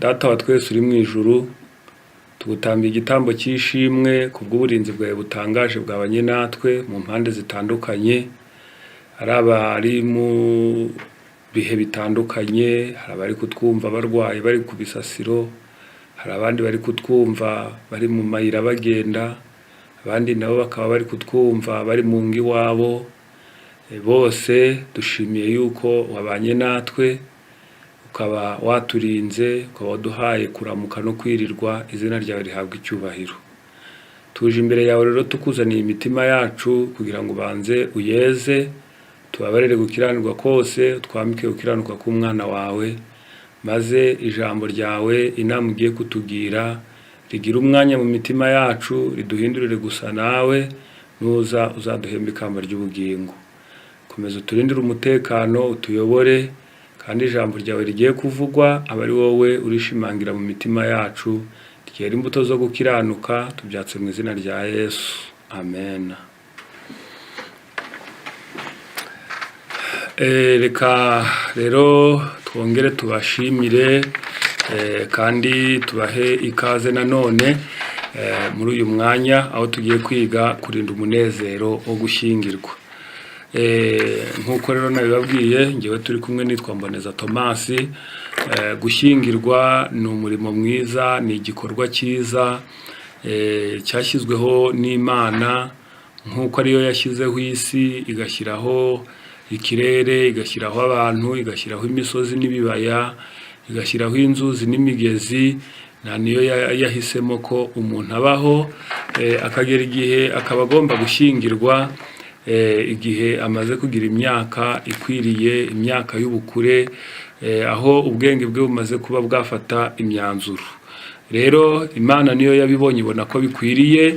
Data wa twese uri mu ijuru, tugutambira igitambo cy'ishimwe ku bw'uburinzi bwawe butangaje bwabanye natwe mu mpande zitandukanye. Hari abari mu bihe bitandukanye, hari abari kutwumva barwaye bari ku bisasiro, hari abandi bari kutwumva bari mu mayira bagenda, abandi nabo bakaba bari kutwumva bari mu ngo iwabo. Bose dushimiye yuko wabanye natwe, ukaba waturinze, ukaba waduhaye kuramuka no kwirirwa, izina ryawe rihabwa icyubahiro. Tuje imbere yawe rero tukuzaniye imitima yacu kugira ngo ubanze uyeze, tubabarire gukiranirwa kose, twambike gukiranuka k'umwana wawe, maze ijambo ryawe inama ugiye kutugira rigira umwanya mu mitima yacu, riduhindurire gusa nawe, nuza uzaduhemba ikamba ry'ubugingo. Komeza uturindire umutekano, utuyobore, kandi ijambo ryawe rigiye kuvugwa aba ari wowe urishimangira mu mitima yacu, ryera imbuto zo gukiranuka, tubyatse mu izina rya Yesu, amen. Reka rero twongere tubashimire kandi tubahe ikaze nanone muri uyu mwanya aho tugiye kwiga kurinda umunezero wo gushyingirwa. Nk'uko rero nabibabwiye, ngewe turi kumwe nitwa Mboneza Thomas. Gushyingirwa ni umurimo mwiza, ni igikorwa cyiza cyashyizweho n'Imana, nk'uko ariyo yashyizeho isi, igashyiraho ikirere, igashyiraho abantu, igashyiraho imisozi n'ibibaya, igashyiraho inzuzi n'imigezi. Niyo yahisemo ko umuntu abaho, akagera igihe akaba agomba gushyingirwa igihe amaze kugira imyaka ikwiriye, imyaka y'ubukure, aho ubwenge bwe bumaze kuba bwafata imyanzuro. Rero Imana niyo yabibonye, ibona ko bikwiriye,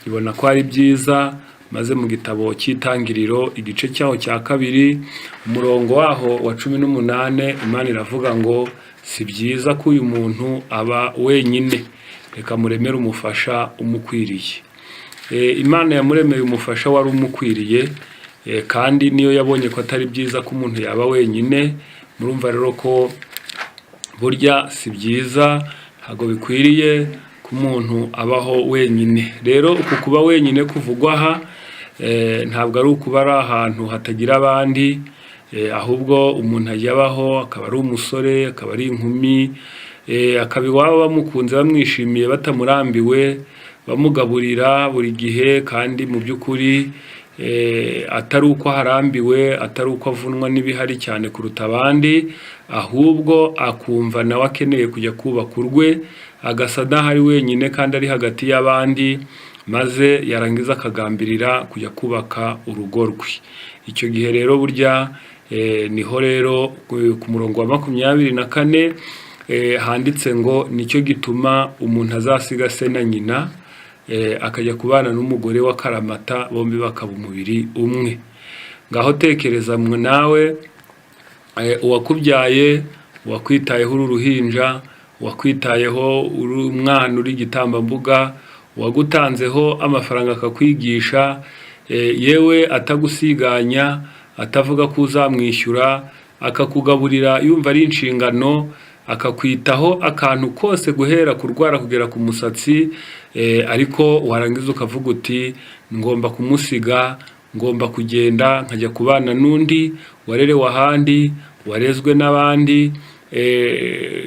ibona ko ari byiza, maze mu gitabo cy'Itangiriro igice cyaho cya 2 umurongo waho wa 18, Imana iravuga ngo si byiza ko uyu muntu aba wenyine, reka muremere umufasha umukwiriye. Imana yamuremeye umufasha wari umukwiriye, kandi niyo yabonye ko atari byiza ko umuntu yaba wenyine. Murumva rero ko burya si byiza, ntabwo bikwiriye ko umuntu abaho wenyine. Rero uku kuba wenyine kuvugwa aha, ntabwo ari ukuba ari ahantu hatagira abandi, ahubwo umuntu ajya abaho, akaba ari umusore, akaba ari inkumi, akaba iwabo bamukunze, bamwishimiye, batamurambiwe, bamugaburira buri gihe, kandi mu by'ukuri atari uko harambiwe, atari uko avunwa n'ibihari cyane kuruta abandi, ahubwo akumva nawe akeneye kujya kubaka urwe, agasa n'ahari wenyine kandi ari hagati y'abandi, maze yarangiza akagambirira kujya kubaka urugo rwe. Icyo gihe rero burya niho rero ku murongo wa 24 handitse ngo nicyo gituma umuntu azasiga se na nyina, akajya kubana n'umugore wa karamata, bombi bakaba umubiri umwe. Ngaho tekereza nawe, uwakubyaye, uwakwitayeho uru ruhinja, uwakwitayeho uri umwana uri igitambambuga, uwagutanzeho amafaranga akakwigisha, yewe atagusiganya, atavuga ko uzamwishyura, akakugaburira yumva ari inshingano, akakwitaho akantu kose guhera kurwara kugera ku musatsi, ariko warangiza ukavuga uti ngomba kumusiga, ngomba kugenda nkajya kubana n'undi warerewe ahandi, warezwe n'abandi,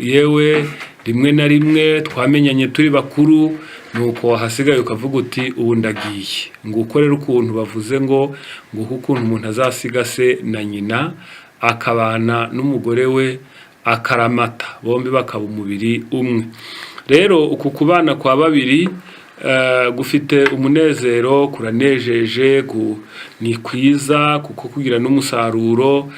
yewe rimwe na rimwe twamenyanye turi bakuru, nuko wahasigaye ukavuga uti ubu ndagiye. Ngo ukorere ukuntu bavuze ngo ukuntu umuntu azasiga se na nyina, akabana n'umugore we akaramata, bombi bakaba umubiri umwe. Rero uku kubana kwa babiri gufite umunezero, kuranejeje, ni kwiza, kuko kugira n'umusaruro,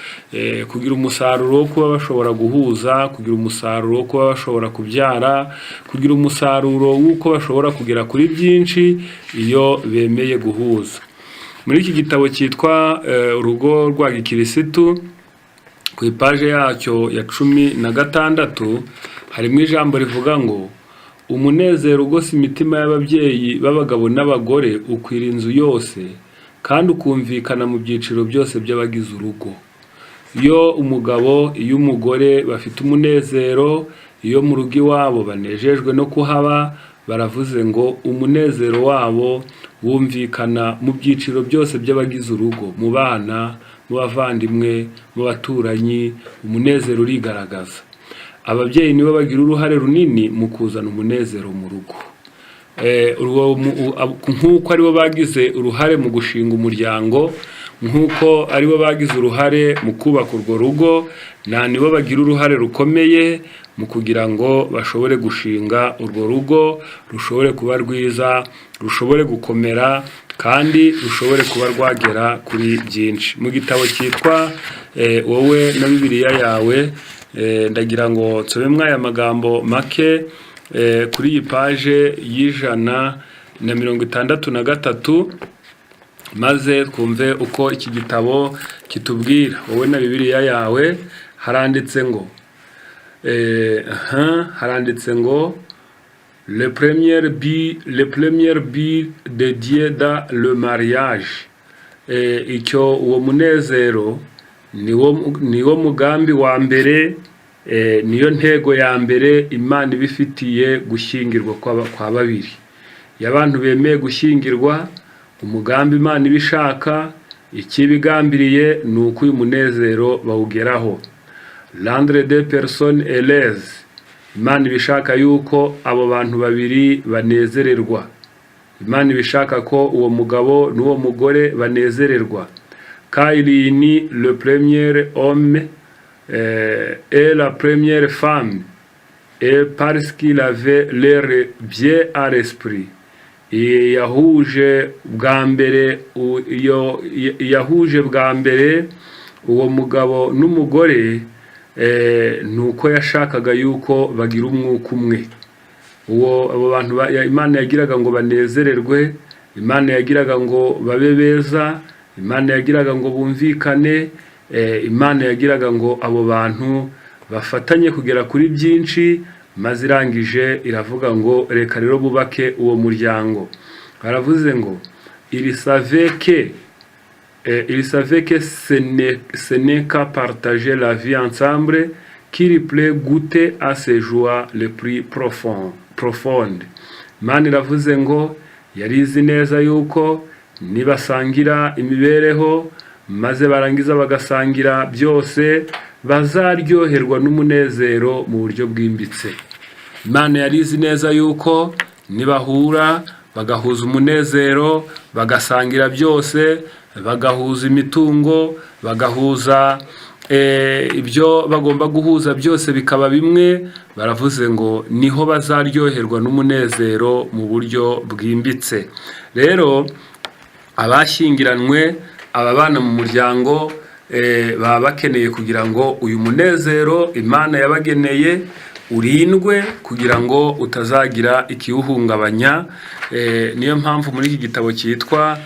kugira umusaruro wo kuba bashobora guhuza, kugira umusaruro wo kuba bashobora kubyara, kugira umusaruro w'uko bashobora kugera kuri byinshi iyo bemeye guhuza. Muri iki gitabo cyitwa Urugo rwa Gikirisitu, ku ipaje yacyo ya 16 harimo ijambo rivuga ngo umunezero ugose imitima y'ababyeyi b'abagabo n'abagore ukwira inzu yose, kandi ukumvikana mu byiciro byose by'abagize urugo. Iyo umugabo, iyo umugore bafite umunezero, iyo mu rugo iwabo banejejwe no kuhaba, baravuze ngo umunezero wabo wumvikana mu byiciro byose by'abagize urugo, mu bana, mu bavandimwe, mu baturanyi, umunezero urigaragaza. Ababyeyi nibo bagira uruhare runini mu kuzana umunezero mu rugo. Nk'uko aribo bagize uruhare mu gushinga umuryango, nk'uko aribo bagize uruhare mu kubaka urwo rugo, nibo bagira uruhare rukomeye mu kugira ngo bashobore gushinga urwo rugo, rushobore kuba rwiza, rushobore gukomera, kandi rushobore kuba rwagera kuri byinshi. Mu gitabo cyitwa wowe na Bibiliya yawe, ndagira ngo nsomemwe aya magambo make kuri iyi paje y'163, maze twumve uko iki gitabo kitubwira. Wowe na Bibiliya yawe, haranditse ngo le premier but de Dieu dans le mariage. Icyo uwo munezero niwo mugambi wa mbere, niyo ntego ya mbere Imana ibifitiye gushyingirwa kwa babiri. Iyo abantu bemeye gushyingirwa, umugambi Imana ibishaka, ikibigambiriye ni uko uyu munezero bawugeraho. Rendre deux personnes heureuses. Imana ibishaka yuko abo bantu babiri banezererwa. Imana ibishaka ko uwo mugabo n'uwo mugore banezererwa. Car il unit le premier homme et la première femme, et parce qu'il avait l'air bien à l'esprit. Yahuje bwa mbere uwo mugabo n'umugore, nuko yashakaga yuko bagira umwuka umwe. Abo bantu Imana yagiraga ngo banezererwe, Imana yagiraga ngo babe beza, Imana yagiraga ngo bumvikane, Imana yagiraga ngo abo bantu bafatanye kugera kuri byinshi, maze irangije iravuga ngo reka rero bubake uwo muryango. Baravuze ngo il savait que ce n'est qu'à partager la vie ensemble qu'il peut goûter à ces joies les plus profondes. Imana iravuze ngo yarizi neza yuko nibasangira imibereho, maze barangiza bagasangira byose, bazaryoherwa n'umunezero mu buryo bwimbitse. Imana yarizi neza yuko nibahura bagahuza umunezero, bagasangira byose, bagahuza imitungo, bagahuza ibyo bagomba guhuza byose bikaba bimwe, baravuze ngo niho bazaryoherwa n'umunezero mu buryo bwimbitse. Rero abashyingiranwe, ababana mu muryango, baba bakeneye kugira ngo uyu munezero Imana yabageneye urindwe kugira ngo utazagira ikiwuhungabanya. Niyo mpamvu muri iki gitabo cyitwa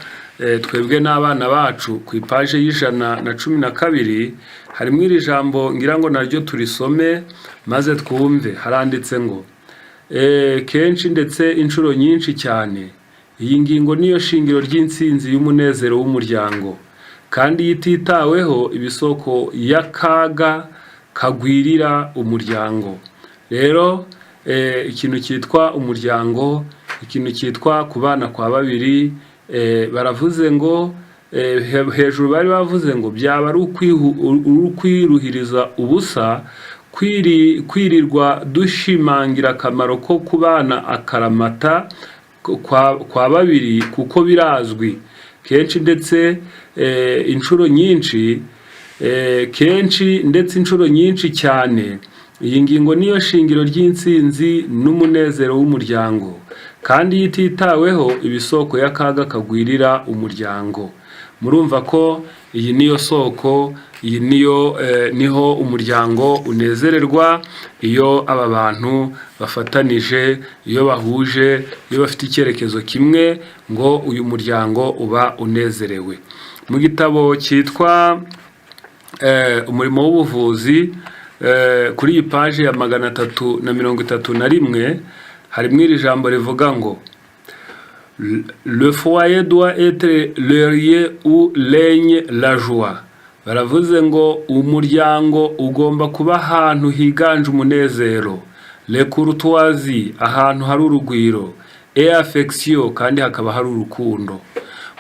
twebwe n'abana bacu, ku ipaje y'112 harimo iri jambo ngira ngo naryo turisome maze twumve. Haranditse ngo kenshi ndetse inshuro nyinshi cyane, iyi ngingo niyo shingiro ry'intsinzi y'umunezero w'umuryango, kandi yititaweho ibisoko y'akaga kagwirira umuryango. Rero ikintu cyitwa umuryango, ikintu cyitwa kubana kwa babiri, baravuze ngo hejuru bari bavuze ngo byaba ari ukwiruhiriza ubusa kwirirwa dushimangira akamaro ko kubana akaramata kwa babiri, kuko birazwi kenshi ndetse inshuro nyinshi cyane. Iyi ngingo niyo shingiro ry'intsinzi n'umunezero w'umuryango, kandi yititaweho ibisoko y'akaga kagwirira umuryango. Murumva ko iyi niyo soko, iyi niho umuryango unezererwa, iyo aba bantu bafatanije, iyo bahuje, iyo bafite icyerekezo kimwe, ngo uyu muryango uba unezerewe. Mu gitabo cyitwa umurimo w'ubuvuzi, kuri iyi paje ya 331 harimo iri jambo rivuga ngo le foyer doit être le lieu où règne la joie. Baravuze ngo umuryango ugomba kuba ahantu higanje umunezero, le courtoisie ahantu hari urugwiro, et affection kandi hakaba hari urukundo.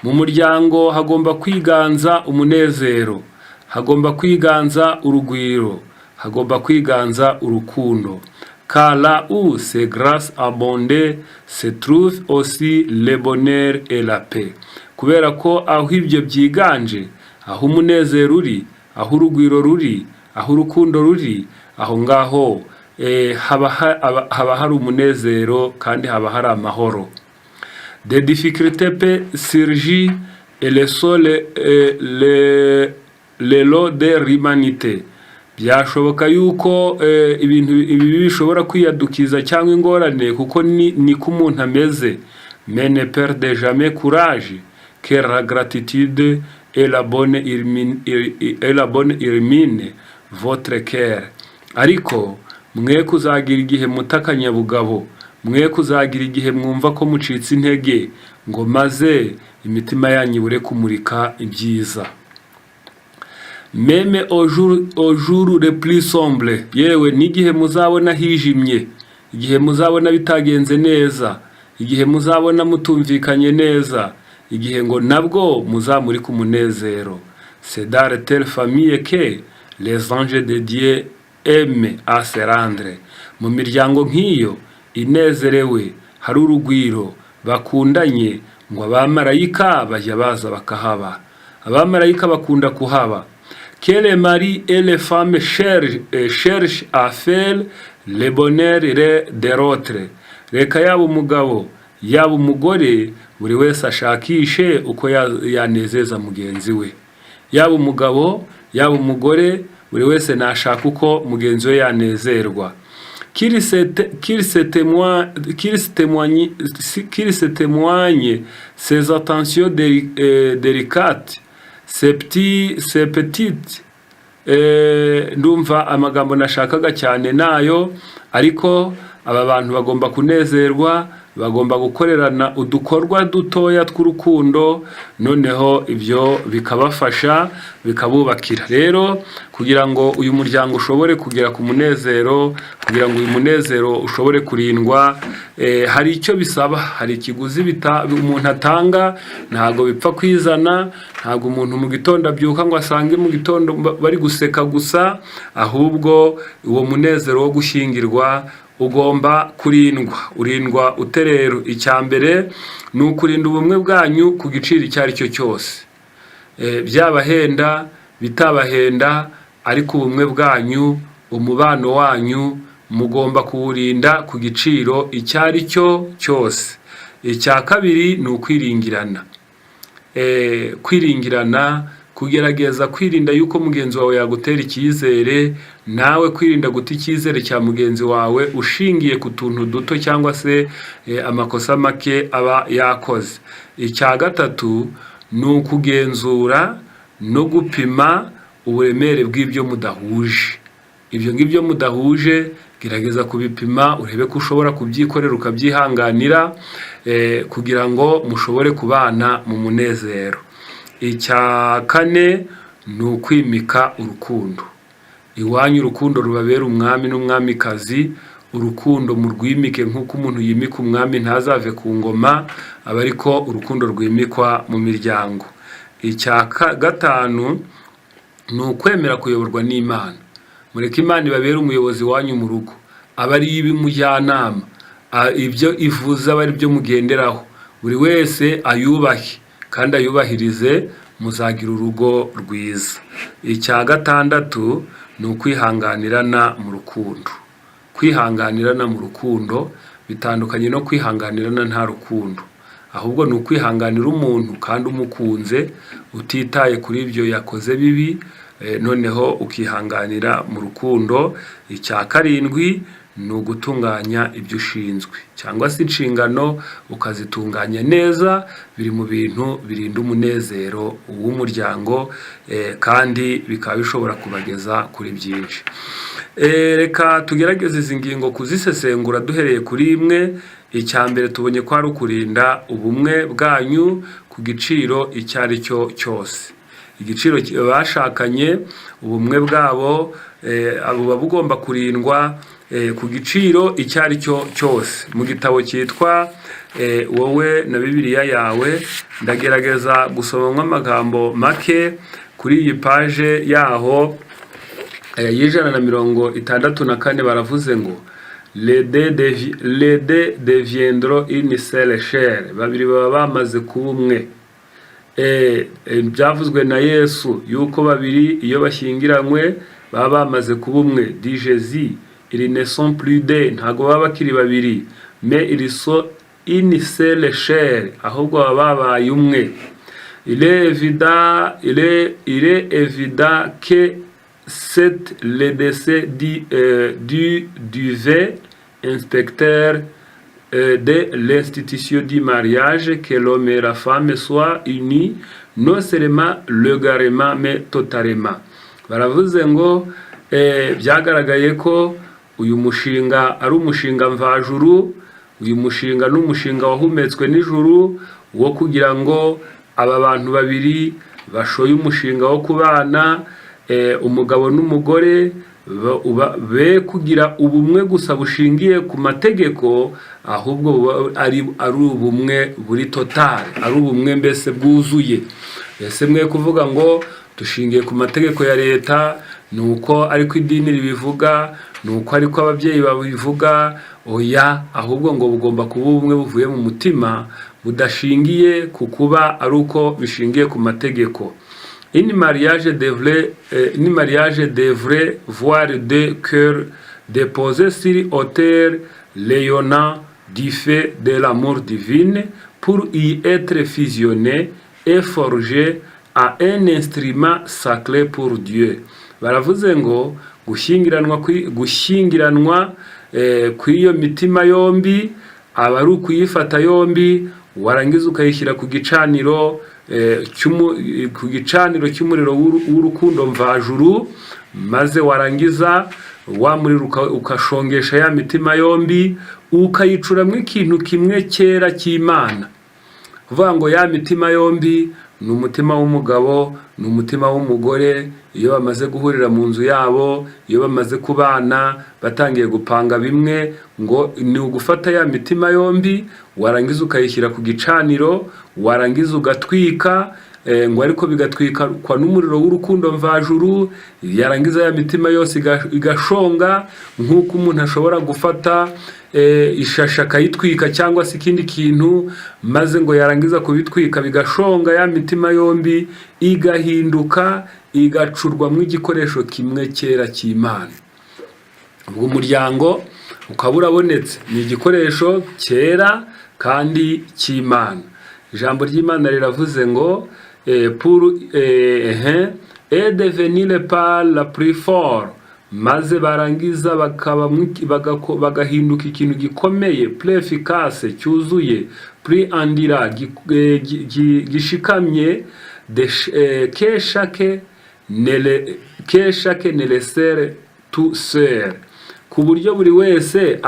Mu muryango hagomba kwiganza umunezero, hagomba kwiganza urugwiro, hagomba kwiganza urukundo. Car là où ces grâces abondées se trouvent aussi le bonheur et la paix. Kubera ko aho ibyo byiganje, aho umunezero uri, aho urugwiro ruri, aho urukundo ruri, aho ngaho haba hari umunezero kandi haba hari amahoro. Des difficultés peut surgir et le sol le lot de l'humanité. Byashoboka yuko ibintu ibi bishobora kwiyadukiza cyangwa ingorane kuko ni ko umuntu ameze. Mais ne perdez jamais courage, car la gratitude et la bonne illumine votre cœur. Ariko mwe kuzagira igihe mutakanyabugabo, mwe kuzagira igihe mwumva ko mucitse intege, ngo maze imitima yanyu ibure kumurika ibyiza. Meme au jour le plus sombre, yewe n'igihe muzabona hijimye, igihe muzabona bitagenze neza, igihe muzabona mutumvikanye neza, igihe ngo nabwo muzamuri ku munezero. C'est dans telle famille que les anges de Dieu aiment à se rendre. Mu miryango nk'iyo inezerewe hari urugwiro bakundanye, ngo abamarayika bajya baza bakahaba. Abamarayika bakunda kuhaba. Que les maris et les femmes cherchent à faire le bonheur de l'autre. Reka yaba umugabo yaba umugore buri wese ashakishe uko yanezeza mugenzi we. Yaba umugabo yaba umugore buri wese nashaka uko mugenzi we yanezerwa. Qu'il se témoigne ses attentions délicates, ces petites ndumva amagambo nashakaga cyane nayo, ariko aba bantu bagomba kunezerwa, bagomba gukorerana udukorwa dutoya tw'urukundo, noneho ibyo bikabafasha bikabubakira. Rero kugira ngo uyu muryango ushobore kugera ku munezero, kugira ngo uyu munezero ushobore kurindwa, hari icyo bisaba, hari ikiguzi umuntu atanga, ntago bipfa kwizana. Ntago umuntu mu gitondo abyuka ngo asange mu gitondo bari guseka gusa, ahubwo uwo munezero wo gushyingirwa ugomba urindwa uterero. Icyambere ni ukurinda ubumwe bwanyu ku giciro icyo ari cyo cyose, byabahenda bitabahenda, ariko ubumwe bwanyu, umubano wanyu mugomba kuwurinda ku giciro icyo ari cyo cyose. Icya kabiri ni ukwiringirana. Kwiringirana, kugerageza kwirinda yuko mugenzi wawe yagutera icyizere, nawe kwirinda guta icyizere cya mugenzi wawe ushingiye ku tuntu duto cyangwa se amakosa make aba yakoze. Icya gatatu ni ukugenzura no gupima uburemere bw'ibyo mudahuje. Ibyo ngibyo mudahuje gerageza kubipima, urebe ko ushobora kubyikorera ukabyihanganira, kugira ngo mushobore kubana mu munezero. Icya kane ni ukwimika urukundo. Iwanyu urukundo rubabera umwami n'umwamikazi, urukundo murwimike nk'uko umuntu yimika umwami ntazave ku ngoma, aba ariko urukundo rwimikwa mu miryango. Icya gatanu ni ukwemera kuyoborwa n'Imana. Mureke Imana ibabere umuyobozi wanyu mu rugo, aba ari ibimujyanama, ibyo ivuza aba ari byo mugenderaho, buri wese ayubahe kandi ayubahirize, muzagira urugo rwiza. Icya gatandatu ni ukwihanganirana mu rukundo. Kwihanganirana mu rukundo bitandukanye no kwihanganirana nta rukundo, ahubwo ni ukwihanganira umuntu kandi umukunze, utitaye kuri ibyo yakoze bibi, noneho ukihanganira mu rukundo. Icya karindwi ni ugutunganya ibyo ushinzwe cyangwa se inshingano ukazitunganya neza, biri mu bintu birinda umunezero w'umuryango, kandi bikaba bishobora kubageza kuri byinshi. Reka tugerageze izi ngingo kuzisesengura duhereye kuri imwe. Icya mbere tubonye ko ari ukurinda ubumwe bwanyu ku giciro icyo ari cyo cyose. Igiciro bashakanye, ubumwe bwabo buba bugomba kurindwa ku giciro icyo ari cyo cyose. Mu gitabo cyitwa wowe na Bibiliya yawe, ndagerageza gusomamo amagambo make kuri iyi paje yaho y'164. baravuze ngo les deux deviendront une seule chair, babiri baba bamaze kuba umwe. Byavuzwe na Yesu yuko babiri iyo bashyingiranywe baba bamaze kuba umwe. Dit Jésus, ils ne sont plus deux, ntago baba bakiri babiri, mais ils sont une seule chair, ahubwo baba babaye umwe. Il est évident que c'est le décès du inspecteur de l'institution du mariage que l'homme et la femme soient unis, non seulement légalement mais totalement. Baravuze ngo byagaragaye ko uyu mushinga ari umushinga mvajuru, uyu mushinga n'umushinga wahumetswe n'ijuru wo kugira ngo aba bantu babiri bashoye umushinga wo kubana, umugabo n'umugore, be kugira ubumwe gusa bushingiye ku mategeko, ahubwo ari ubumwe buri total, ari ubumwe mbese bwuzuye. Ese mwe kuvuga ngo dushingiye ku mategeko ya leta, nuko ariko idini ribivuga, nuko ariko ababyeyi babivuga, oya, ahubwo ngo bugomba kuba ubumwe buvuye mu mutima, budashingiye ku kuba ari uko bishingiye ku mategeko. Une mariage devrait voir deux cœurs déposés sur autel rayonnant du feu de l'amour divin pour y être fusionnés et forgés à un instrument sacré pour Dieu. Baravuze ngo gushyingiranwa kw'iyo mitima yombi aba ari ukuyifata yombi, warangiza ukayishyira ku gicaniro cy'umuriro w'urukundo mvajuru, maze warangiza wa muriro ukashongesha ya mitima yombi, ukayicuramo ikintu kimwe cyera cy'Imana. Kuvuga ngo ya mitima yombi ni umutima w'umugabo, ni umutima w'umugore. Iyo bamaze guhurira mu nzu yabo, iyo bamaze kubana, batangiye gupanga bimwe, ngo ni ugufata ya mitima yombi, warangiza ukayishyira ku gicaniro, warangiza ugatwika, ngo ariko bigatwika kwa n'umuriro w'urukundo mvajuru, yarangiza ya mitima yose igashonga, nk'uko umuntu ashobora gufata ishasha akayitwika cyangwa se ikindi kintu, maze ngo yarangiza kubitwika bigashonga, ya mitima yombi igahinduka, igacurwamo igikoresho kimwe cyera cy'Imana. Ubwo umuryango ukaba urabonetse, ni igikoresho cyera kandi cy'Imana. Ijambo ry'Imana riravuze ngo pour et devenir par la plus fort, maze barangiza bagahinduka ikintu gikomeye, plus efficace, cyuzuye, plus andira, gishikamye, que chacun ne le sert tout seul, ku buryo buri wese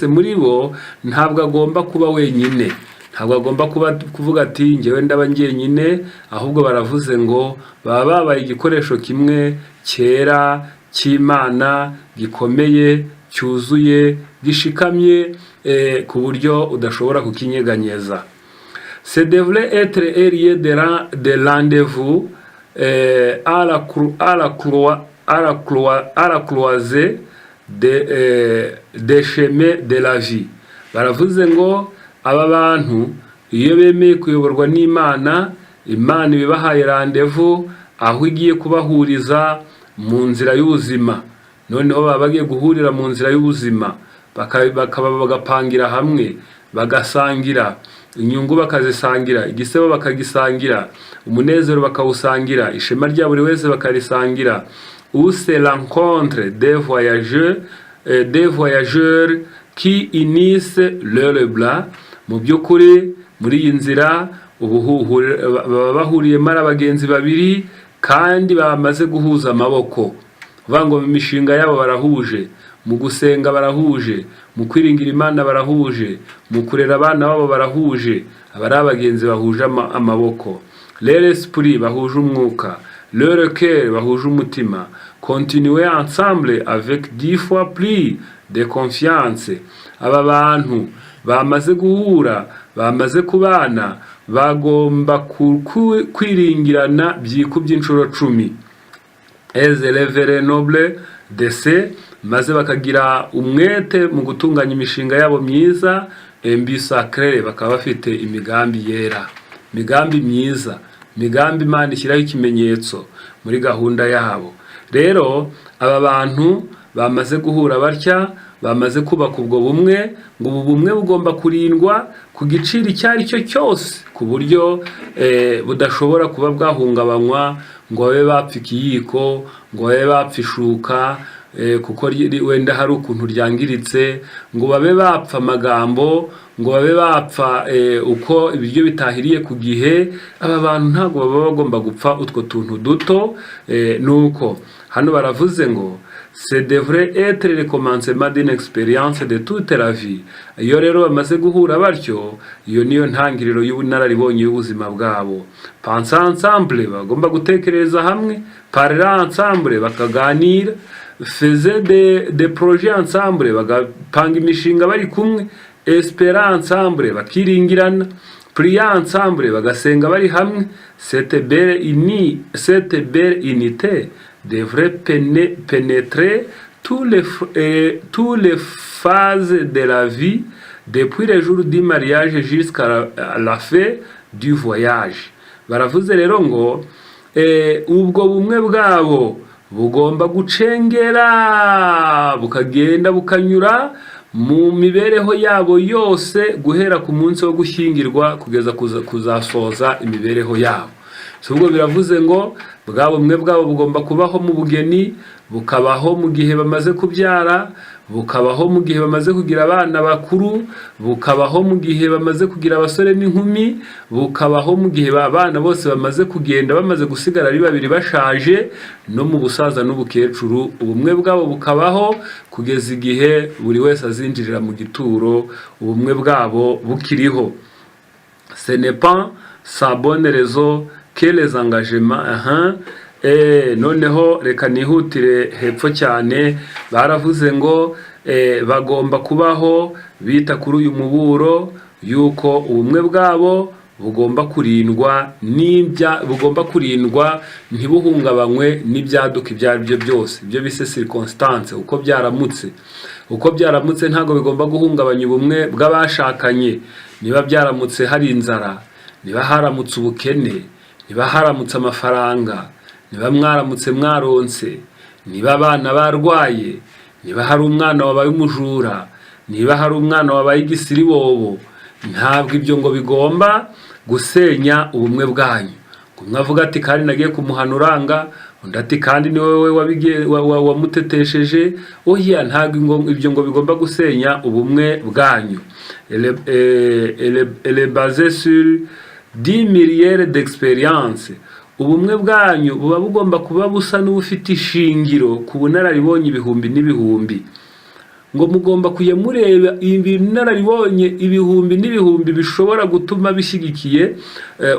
muri bo ntabwo agomba kuba wenyine, ntabwo agomba kuvuga ati njyewe ndaba njyenyine, ahubwo baravuze ngo baba babaye igikoresho kimwe cyera cy'Imana, gikomeye, cyuzuye, gishikamye, ku buryo udashobora kukinyeganyeza. Ce devrait être un lieu de rendez-vous à la croisée des chemins de la vie. Baravuze ngo aba bantu iyo bemeye kuyoborwa n'Imana, Imana ibibahaye rendez-vous aho igiye kubahuriza mu nzira y'ubuzima. Noneho baba bagiye guhurira mu nzira y'ubuzima, bagapangira hamwe, bagasangira inyungu, bakazisangira, igisebo bakagisangira, umunezero bakawusangira, ishema rya buri wese bakarisangira. Où se rencontrent des voyageurs qui unissent leurs bras. Mu by'ukuri muri iyi nzira baba bahuriyemo ari abagenzi babiri kandi bamaze guhuza amaboko. Uvuga ngo mu mishinga yabo barahuje, mu gusenga barahuje, mu kwiringira Imana barahuje, mu kurera abana babo barahuje. Aba ari abagenzi bahuje amaboko. Leur esprit bahuje umwuka, leur cœur bahuje umutima. continuer ensemble avec 10 fois plus de confiance. Aba bantu bamaze guhura, bamaze kubana, bagomba kwiringirana byikubye inshuro 10. Les élèves nobles de se maze bakagira umwete mu gutunganya imishinga yabo myiza, embi sacré, bakaba bafite imigambi yera, imigambi myiza, imigambi Imana ishyiraho ikimenyetso muri gahunda yabo. Rero aba bantu bamaze guhura batya, bamaze kubaka ubwo bumwe, ngo ubu bumwe bugomba kurindwa ku giciro icyo ari cyo cyose, ku buryo budashobora kuba bwahungabanywa ngo babe bapfa ikiyiko, ngo babe bapfa ishuka kuko wenda hari ukuntu ryangiritse, ngo babe bapfa amagambo, ngo babe bapfa uko ibiryo bitahiriye ku gihe. Aba bantu ntabwo baba bagomba gupfa utwo tuntu duto. Nuko hano baravuze ngo c'est devrait être le commencement d'une expérience de toute la vie. Iyo rero bamaze guhura batyo, iyo niyo ntangiriro y'ubunararibonye y'ubuzima bwabo. Penser ensemble, bagomba gutekereza hamwe. Parler ensemble, bakaganira. Faire des projets ensemble, bagapanga imishinga bari kumwe. Espérer ensemble, bakiringirana. Prier ensemble, bagasenga bari hamwe. Cette belle unité devrait pénétrer tous les phases de la vie, depuis le jour du mariage jusqu'à la fin du voyage. Baravuze rero ngo ubwo bumwe bwabo bugomba gucengera, bukagenda bukanyura mu mibereho yabo yose, guhera ku munsi wo gushyingirwa kugeza kuzasoza imibereho yabo. Ubwo biravuze ngo bwa bumwe bwabo bugomba kubaho mu bugeni, bukabaho mu gihe bamaze kubyara, bukabaho mu gihe bamaze kugira abana bakuru, bukabaho mu gihe bamaze kugira abasore n'inkumi, bukabaho mu gihe abana bose bamaze kugenda, bamaze gusigara ari babiri bashaje, no mu busaza n'ubukecuru. Ubumwe bwabo bukabaho kugeza igihe buri wese azinjirira mu gituro, ubumwe bwabo bukiriho. Ce n'est pas sa bonne raison que les engagements noneho reka nihutire hepfo cyane. Baravuze ngo bagomba kubaho bita kuri uyu muburo yuko ubumwe bwabo bugomba kurindwa ntibuhungabanywe n'ibyaduka ibyo ari byo byose, ibyo bise circonstance. Uko byaramutse ntabwo bigomba guhungabanya ubumwe bw'abashakanye. Niba byaramutse hari inzara, niba haramutse ubukene, niba haramutse amafaranga, niba mwaramutse mwaronse, niba abana barwaye, niba hari umwana wabaye umujura, niba hari umwana wabaye igisiribobo, ntabwo ibyo ngo bigomba gusenya ubumwe bwanyu. Umwe avuga ati kandi nagiye kumuhanuranga, undi ati kandi ni wowe wamutetesheje. Oya, ntabwo ibyo ngo bigomba gusenya ubumwe bwanyu. Elle est basée sur 10 milliers d'expériences. Ubumwe bwanyu buba bugomba kuba busa n'ubufite ishingiro ku bunararibonye ibihumbi n'ibihumbi. Ngo mugomba kuyamureba ibinararibonye ibihumbi n'ibihumbi bishobora gutuma bishyigikiye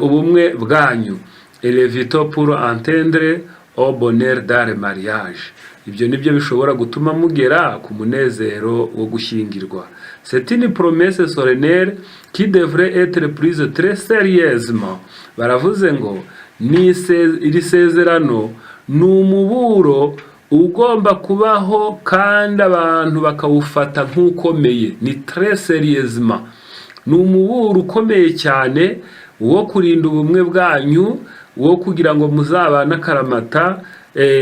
ubumwe bwanyu. Elle est vitale pour entendre au bonheur dans le mariage. Ibyo nibyo bishobora gutuma mugera ku munezero wo gushyingirwa. C'est une promesse solennelle qui devrait être prise très sérieusement. Baravuze ngo iri sezerano ni umuburo ugomba kubaho kandi abantu bakawufata nk'ukomeye. Ni très sérieusement, ni umuburo ukomeye cyane wo kurinda ubumwe bwanyu, wo kugira ngo muzabane akaramata.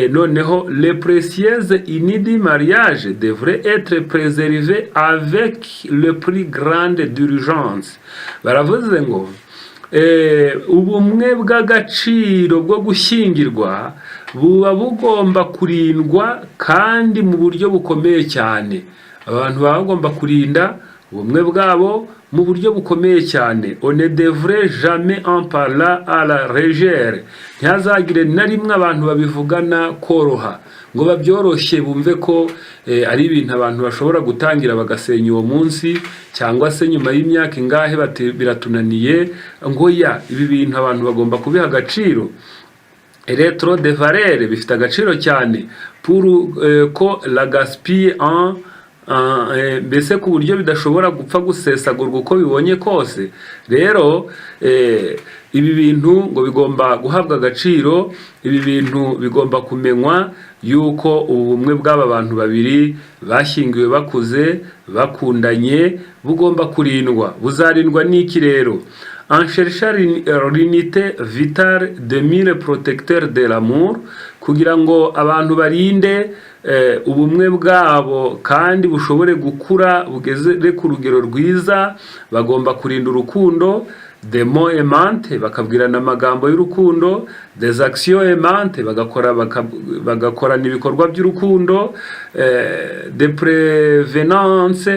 Noneho les précieuses unies du mariage devraient être préservées avec le plus grande diligence. Baravuze ngo ubumwe bw'agaciro bwo gushyingirwa buba bugomba kurindwa kandi mu buryo bukomeye cyane. Abantu baba bagomba kurinda ubumwe bwabo mu buryo bukomeye cyane. On ne devrait jamais en parler à la légère. Ntihazagire na rimwe abantu babivugana koroha, ngo babyoroshye bumve ko ari ibintu abantu bashobora gutangira bagasenya uwo munsi, cyangwa se nyuma y'imyaka ingahe biratunaniye. Ngo ya, ibi bintu abantu bagomba kubiha agaciro. electro de valeur bifite agaciro cyane pour ko la gaspille mbese ku buryo bidashobora gupfa gusesagurwa uko bibonye kose. Rero ibi bintu ngo bigomba guhabwa agaciro, ibi bintu bigomba kumenywa yuko ubumwe bw'aba bantu babiri bashyingiwe bakuze bakundanye bugomba kurindwa. Buzarindwa n'iki rero? En cherchant l'unité vitale de mille protecteurs de l'amour, kugira ngo abantu barinde ubumwe bwabo kandi bushobore gukura bugeze ku rugero rwiza, bagomba kurinda urukundo, des mots aimantes bakabwirana amagambo y'urukundo, des actions aimantes bagakorana ibikorwa by'urukundo, de prévenance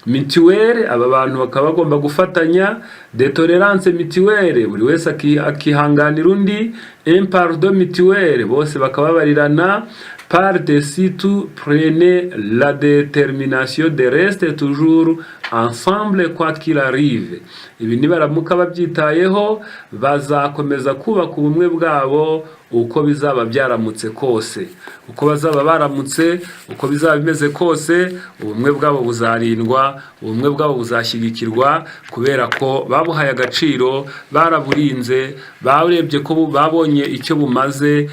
mutuelle, aba bantu bakaba bagomba gufatanya, de tolérance mutuelle, buri wese akihanganira undi, un pardon mutuel, bose bakababarirana. Par-dessus tout, prenez la détermination de rester toujours ensemble quoi qu'il arrive. Ibi nibaramuka babyitayeho bazakomeza kubaka ubumwe bwabo uko bizaba byaramutse kose. Uko bazaba baramutse, uko bizaba bimeze kose, ubumwe bwabo buzarindwa, ubumwe bwabo buzashyigikirwa, kubera ko babuhaye agaciro, baraburinze, barebye ko babonye icyo bumaze.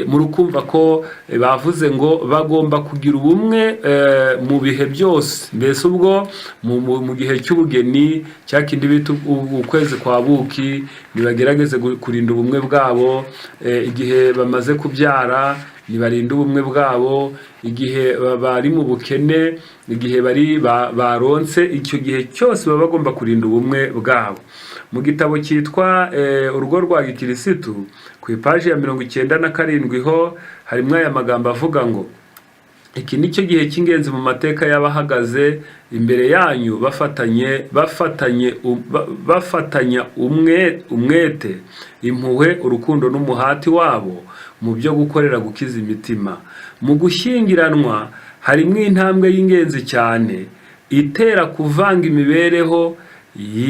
Murukumva ko bavuze ngo bagomba kugira ubumwe mu bihe byose. Mbese ubwo mu gihe cy'ubugeni cyakindi bita ukwezi kwa buki, nibagerageze kurinda ubumwe bwabo. Igihe bamaze kubyara nibarinda ubumwe bwabo, igihe bari mu bukene, igihe baronse, icyo gihe cyose baba bagomba kurinda ubumwe bwabo. Mu gitabo cyitwa urugo rwa gikirisitu ku ipaji ya 97 ho harimo aya magambo avuga ngo iki nicyo gihe cy'ingenzi mu mateka y'abahagaze imbere yanyu bafatanya umwete, impuhwe, urukundo n'umuhati wabo mu byo gukorera gukiza imitima. Mu gushyingiranwa harimo intambwe y'ingenzi cyane itera kuvanga imibereho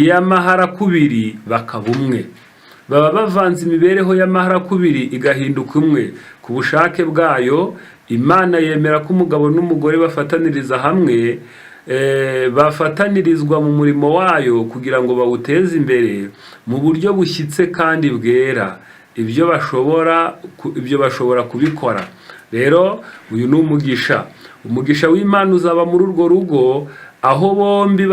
y'amaharakubiri bakaba umwe. Baba bavanze imibereho y'amaharakubiri igahinduka umwe ku bushake bwayo. Imana yemera ko umugabo n'umugore bafataniriza hamwe, bafatanirizwa mu murimo wayo kugira ngo bawuteze imbere mu buryo bushyitse kandi bwera. Ibyo bashobora kubikora. Rero uyu ni umugisha w'Imana uzaba muri urwo rugo, aho bombi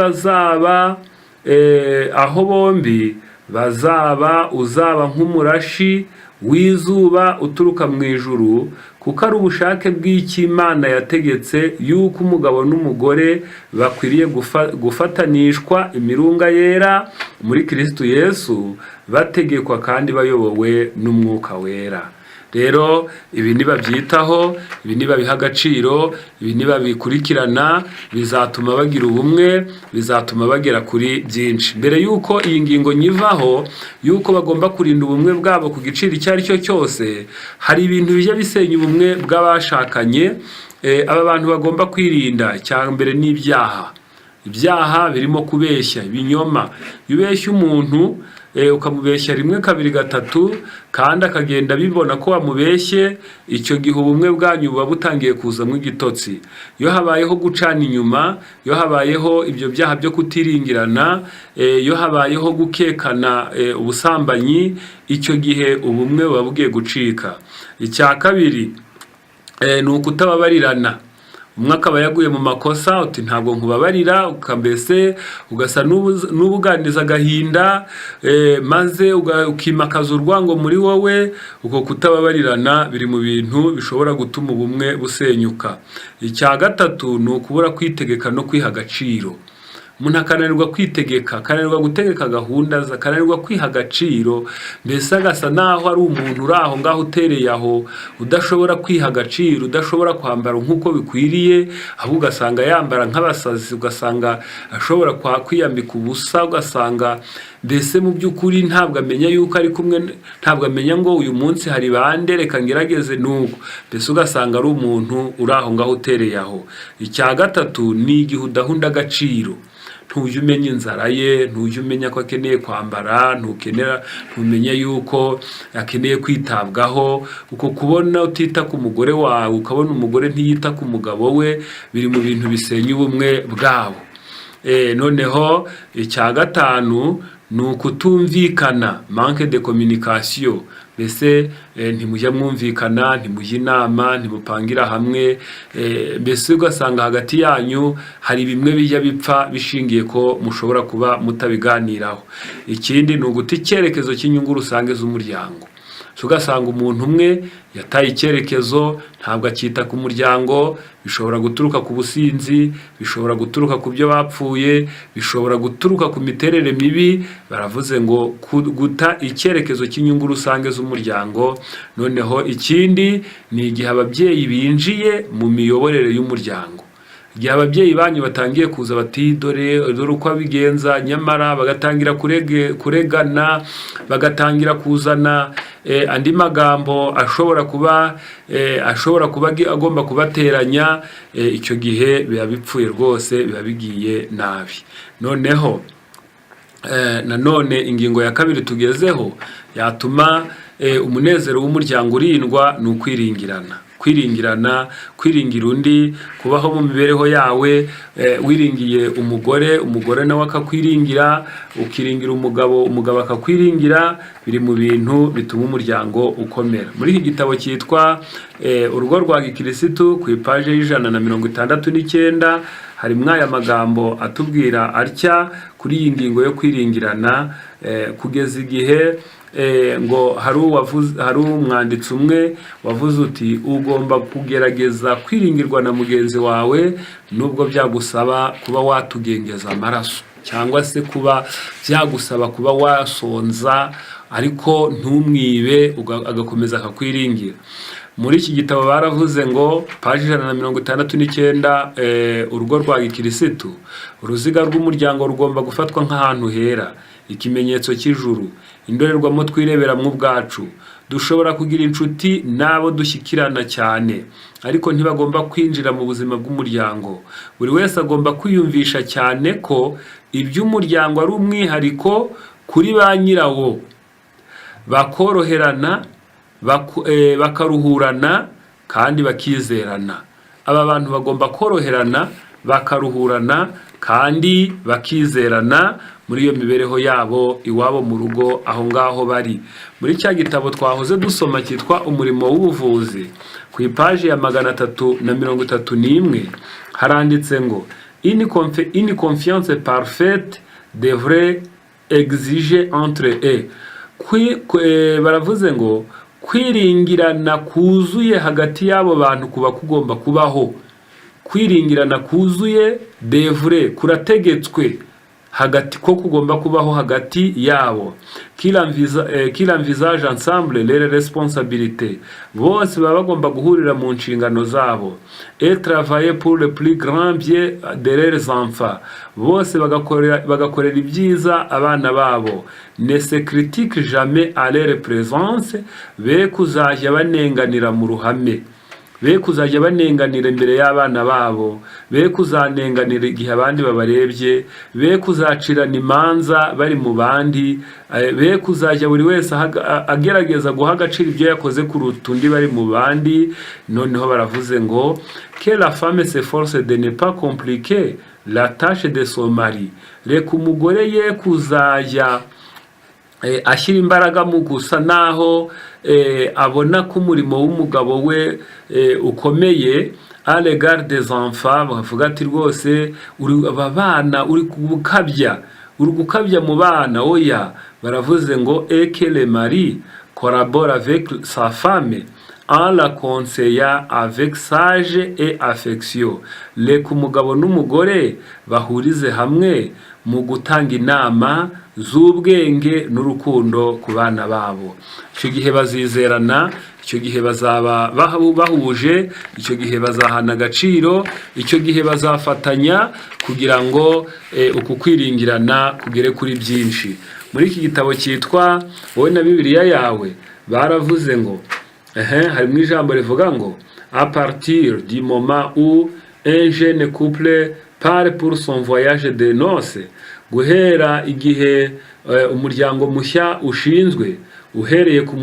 bazaba uzaba nk'umurashi w'izuba uturuka mu ijuru, kuko ari ubushake bw'Imana yategetse yuko umugabo n'umugore bakwiriye gufatanishwa imirunga yera muri Kristo Yesu, bategekwa kandi bayobowe n'umwuka wera. Rero ibi nibabyitaho, ibi nibabiha agaciro, ibi nibabikurikirana, bizatuma bagira ubumwe, bizatuma bagera kuri byinshi. Mbere yuko iyi ngingo nyivaho yuko bagomba kurinda ubumwe bwabo ku giciro icyo ari cyo cyose, hari ibintu bijya bisenya ubumwe bw'abashakanye. Aba bantu bagomba kwirinda, cya mbere ni ibyaha birimo kubeshya, ibinyoma. Ubeshya umuntu ukamubeshya rimwe kabiri gatatu kandi akagenda bibona ko wamubeshye, icyo gihe ubumwe bwanyu buba butangiye kuzamo igitotsi. Iyo habayeho gucana inyuma, iyo habayeho ibyo byaha byo kutiringirana, iyo habayeho gukekana ubusambanyi, icyo gihe ubumwe buba bugiye gucika. Icya kabiri ni ukutababarirana. Umwe akaba yaguye mu makosa, uti ntabwo nkubabarira, ukambese ugasa n'ubuganiza agahinda, maze ukimakaza urwango muri wowe. Uko kutababarirana biri mu bintu bishobora gutuma ubumwe busenyuka. Icya gatatu ni ukubura kwitegeka no kwiha agaciro. Umuntu akananirwa kwitegeka, akananirwa gutegeka gahunda ze, akananirwa kwiha agaciro, mbese agasa naho ari umuntu uri aho ngaho utereye aho, udashobora kwiha agaciro, udashobora kwambara nk'uko bikwiriye, ahubwo ugasanga yambara nk'abasazi, ugasanga ashobora kwiyambika ubusa, ugasanga mbese mu by'ukuri ntabwo amenya yuko ari kumwe, ntabwo amenya ngo uyu munsi hari bande, reka ngerageze nuko. Mbese ugasanga ari umuntu uri aho ngaho utereye aho. Icya gatatu ni igihe udahunda agaciro. ntujya umenya inzara ye, ntujya umenya ko akeneye kwambara, ntumenye yuko akeneye kwitabwaho. Uko kubona utita ku mugore wawe, ukabona umugore ntiyita ku mugabo we, biri mu bintu bisenya ubumwe bwabo. Noneho icya gatanu ni ukutumvikana, manque de communication. Mbese ntimujya mwumvikana, ntimujya inama, ntimupangira hamwe, mbese ugasanga hagati yanyu hari bimwe bijya bipfa bishingiye ko mushobora kuba mutabiganiraho. Ikindi ni uguta icyerekezo cy'inyungu rusange z'umuryango. Ugasanga umuntu umwe yataye icyerekezo, ntabwo akita ku muryango, bishobora guturuka ku businzi, bishobora guturuka ku byo bapfuye, bishobora guturuka ku miterere mibi. Baravuze ngo guta icyerekezo cy'inyungu rusange z'umuryango. Noneho ikindi ni igihe ababyeyi binjiye mu miyoborere y'umuryango. Igihe ababyeyi banyu batangiye kuza bati dore uko abigenza, nyamara bagatangira kuregana, bagatangira kuzana andi magambo ashobora kuba agomba kubateranya, icyo gihe biba bipfuye rwose, biba bigiye nabi. Noneho nanone ingingo ya kabiri tugezeho yatuma umunezero w'umuryango urindwa ni ukwiringirana. Kwiringira undi, kubaho mu mibereho yawe wiringiye umugore nawe akakwiringira, ukiringira umugabo akakwiringira, biri mu bintu bituma umuryango ukomera. Muri iki gitabo cyitwa Urugo rwa Gikirisitu ku ipaje y'169 harimo aya magambo atubwira atya kuri iyi ngingo yo kwiringirana, kugeza igihe ngo hari umwanditsi umwe wavuze uti ugomba kugerageza kwiringirwa na mugenzi wawe nubwo byagusaba kuba watugengeza amaraso, cyangwa se kuba byagusaba kuba wasonza, ariko ntumwibe, agakomeza akakwiringira. Muri iki gitabo baravuze ngo paji 169, urugo rwa Gikirisitu, uruziga rw'umuryango rugomba gufatwa nk'ahantu hera, ikimenyetso cy'ijuru, indorerwamo twireberamo ubwacu. Dushobora kugira inshuti n'abo dushyikirana cyane, ariko ntibagomba kwinjira mu buzima bw'umuryango. Buri wese agomba kwiyumvisha cyane ko iby'umuryango ari umwihariko kuri ba nyirawo, bakoroherana, bakaruhurana kandi bakizerana. Aba bantu bagomba koroherana, bakaruhurana kandi bakizerana muri iyo mibereho yabo iwabo mu rugo, aho ngaho bari. Muri cya gitabo twahoze dusoma cyitwa Umurimo w'Ubuvuzi, ku ipaji ya 331 haranditse ngo une confiance parfaite devrait exiger entre eux. Baravuze ngo kwiringirana kuzuye hagati y'abo bantu kuba kugomba kubaho. Kwiringirana kuzuye devrait, kurategetswe, hagati ko kugomba kubaho hagati yabo. Qu'il envisage ensemble les responsabilités. Bose baba bagomba guhurira mu nshingano zabo. Et travailler pour le plus grand bien de leurs enfants. Bose bagakorera ibyiza abana babo. Ne se critique jamais à leur présence. Be kuzajya banenganira mu ruhame. Be kuzajya banenganira imbere y'abana babo, be kuzanenganira igihe abandi babarebye, be kuzacirana imanza bari mu bandi, be kuzajya buri wese agerageza guha agaciro ibyo yakoze kuruta undi bari mu bandi. Noneho baravuze ngo que la femme s'efforce de ne pas compliquer la tâche de son mari. Reka umugore ye kuzajya ashyira imbaraga mu gusa naho abona ko umurimo w'umugabo we ukomeye. À l'égard des enfants, bavuga ati rwose abana uri gukabya mu bana. Oya, baravuze ngo et que le mari collabore avec sa femme en la conseillant avec sage et affection. Reka umugabo n'umugore bahurize hamwe mu gutanga inama z'ubwenge n'urukundo ku bana babo. Icyo gihe bazizerana, icyo gihe bazaba bahuje, icyo gihe bazahana agaciro, icyo gihe bazafatanya kugira ngo uku kwiringirana kugere kuri byinshi. Muri iki gitabo cyitwa Wowe na Bibiliya yawe baravuze ngo harimo ijambo rivuga ngo à partir du moment où un jeune couple part pour son voyage de noces, guhera igihe umuryango mushya ushinzwe, uhereye ku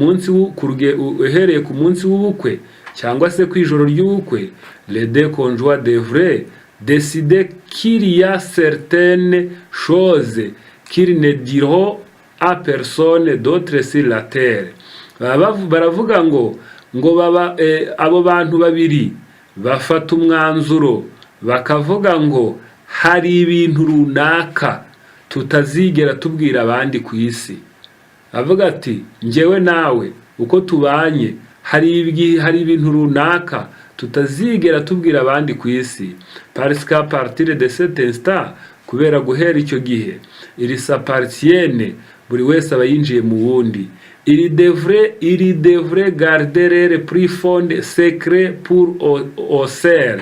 munsi w'ubukwe cyangwa se ku ijoro ry'ubukwe, les deux conjoints devraient décider qu'il y a certaines choses qu'ils ne diront à personne d'autre sur la terre. Baravuga ngo abo bantu babiri bafata umwanzuro bakavuga ngo hari ibintu runaka tutazigera tubwira abandi ku isi. Avuga ati njyewe nawe uko tubanye hari ibintu runaka tutazigera tubwira abandi ku isi, parce qu'à partir de cet instant, kubera guhera icyo gihe, il s'appartiennent, buri wese aba yinjiye mu wundi. Il devrait garder leur plus fond secret pour oser.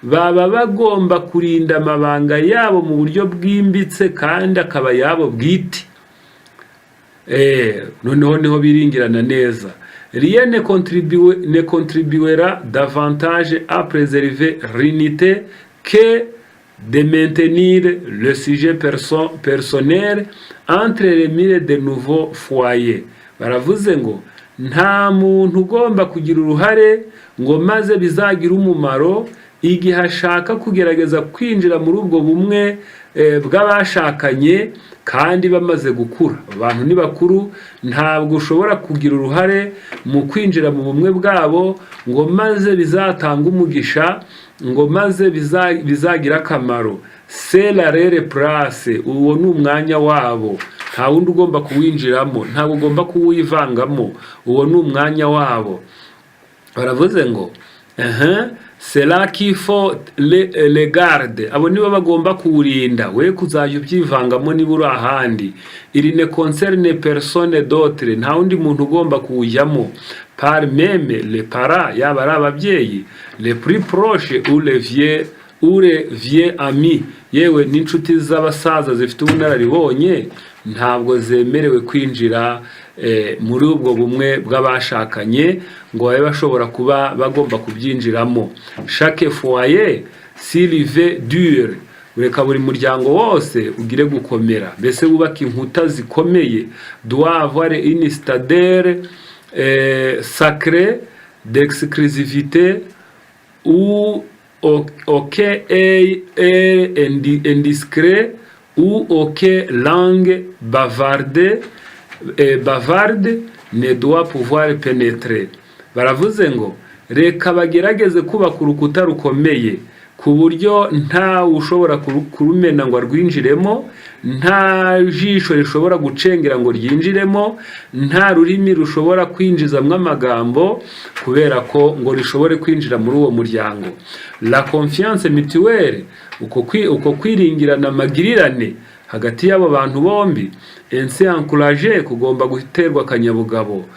Baba bagomba kurinda amabanga yabo mu buryo bwimbitse kandi akaba yabo bwite. Noneho niho biringirana neza. Rien ne contribuera davantage à préserver l'unité que de maintenir le sujet personnel entre les mille de nouveaux foyers. Baravuze ngo nta muntu ugomba kugira uruhare ngo maze bizagira umumaro igihe ashaka kugerageza kwinjira muri ubwo bumwe bw'abashakanye kandi bamaze gukura. Abantu ni bakuru, ntabwo ushobora kugira uruhare mu kwinjira mu bumwe bwabo ngo maze bizatanga umugisha, ngo maze bizagira akamaro. C'est la rare place, uwo ni umwanya wabo, nta wundi ugomba kuwinjiramo, ntabwo ugomba kuwivangamo, uwo ni umwanya wabo. Baravuze ngo c'est là qu'il faut les garder, abo nibo bagomba kuwurinda, we kuzajya ubyivangamo niba uri ahandi. Il ne concerne personne d'autre, nta wundi muntu ugomba kuwujyamo. Par même les parents, yaba ari ababyeyi, les plus proches ou les vieux amis, yewe n'inshuti z'abasaza zifite ubunararibonye, ntabwo zemerewe kwinjira muri ubwo bumwe bw'abashakanye ngo babe bashobora kuba bagomba kubyinjiramo. Chaque foyer s'il veut dur, ureka buri muryango wose ugire gukomera, mbese wubaka inkuta zikomeye. Doit avoir une stadere sacrée d'exclusivité ou aucun indiscret ou aucun langue bavarde ne doit pouvoir pénétrer. Baravuze ngo reka bagerageze kubaka urukuta rukomeye ku buryo nta ushobora kurumena ngo rwinjiremo, nta jisho rishobora gucengera ngo ryinjiremo, nta rurimi rushobora kwinjizamwo amagambo kubera ko ngo rishobore kwinjira muri uwo muryango. La confiance mutuelle, uko kwiringirana magirirane hagati y'abo bantu bombi. Ainsi encourager, kugomba guterwa akanyabugabo.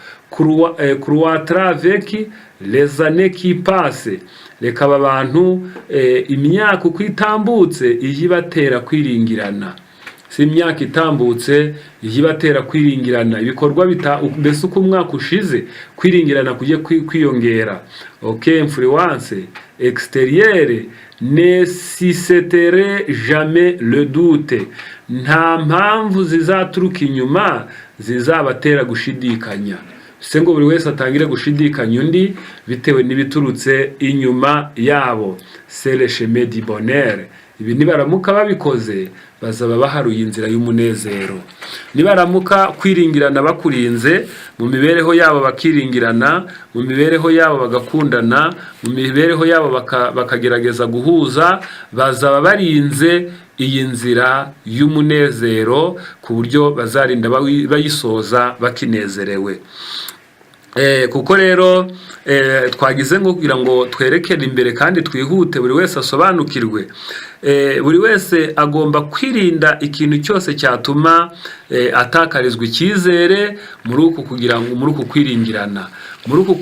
Croître avec les années qui passent, reka aba bantu imyaka uko itambutse ijye batera kwiringirana. Si imyaka itambutse ijye batera kwiringirana, ibikorwa mbese uko umwaka ushize kwiringirana kujye kwiyongera. Influence extérieure ne susciterait jamais le doute, nta mpamvu zizaturuka inyuma zizabatera gushidikanya. Se ngo buri wese atangire gushidikanya undi bitewe n'ibiturutse inyuma yabo. C'est le chemin du bonheur. Ibi nibaramuka babikoze bazaba baharuye inzira y'umunezero. Nibaramuka kwiringirana bakurinze mu mibereho yabo, bakiringirana mu mibereho yabo, bagakundana mu mibereho yabo, bakagerageza guhuza, bazaba barinze iyi nzira y'umunezero ku buryo bazarinda bayisoza bakinezerewe. Kuko rero twagize ngo kugira ngo twerekere imbere kandi twihute, buri wese asobanukirwe. Buri wese agomba kwirinda ikintu cyose cyatuma atakarizwa icyizere muri uku kwiringirana. Muri uku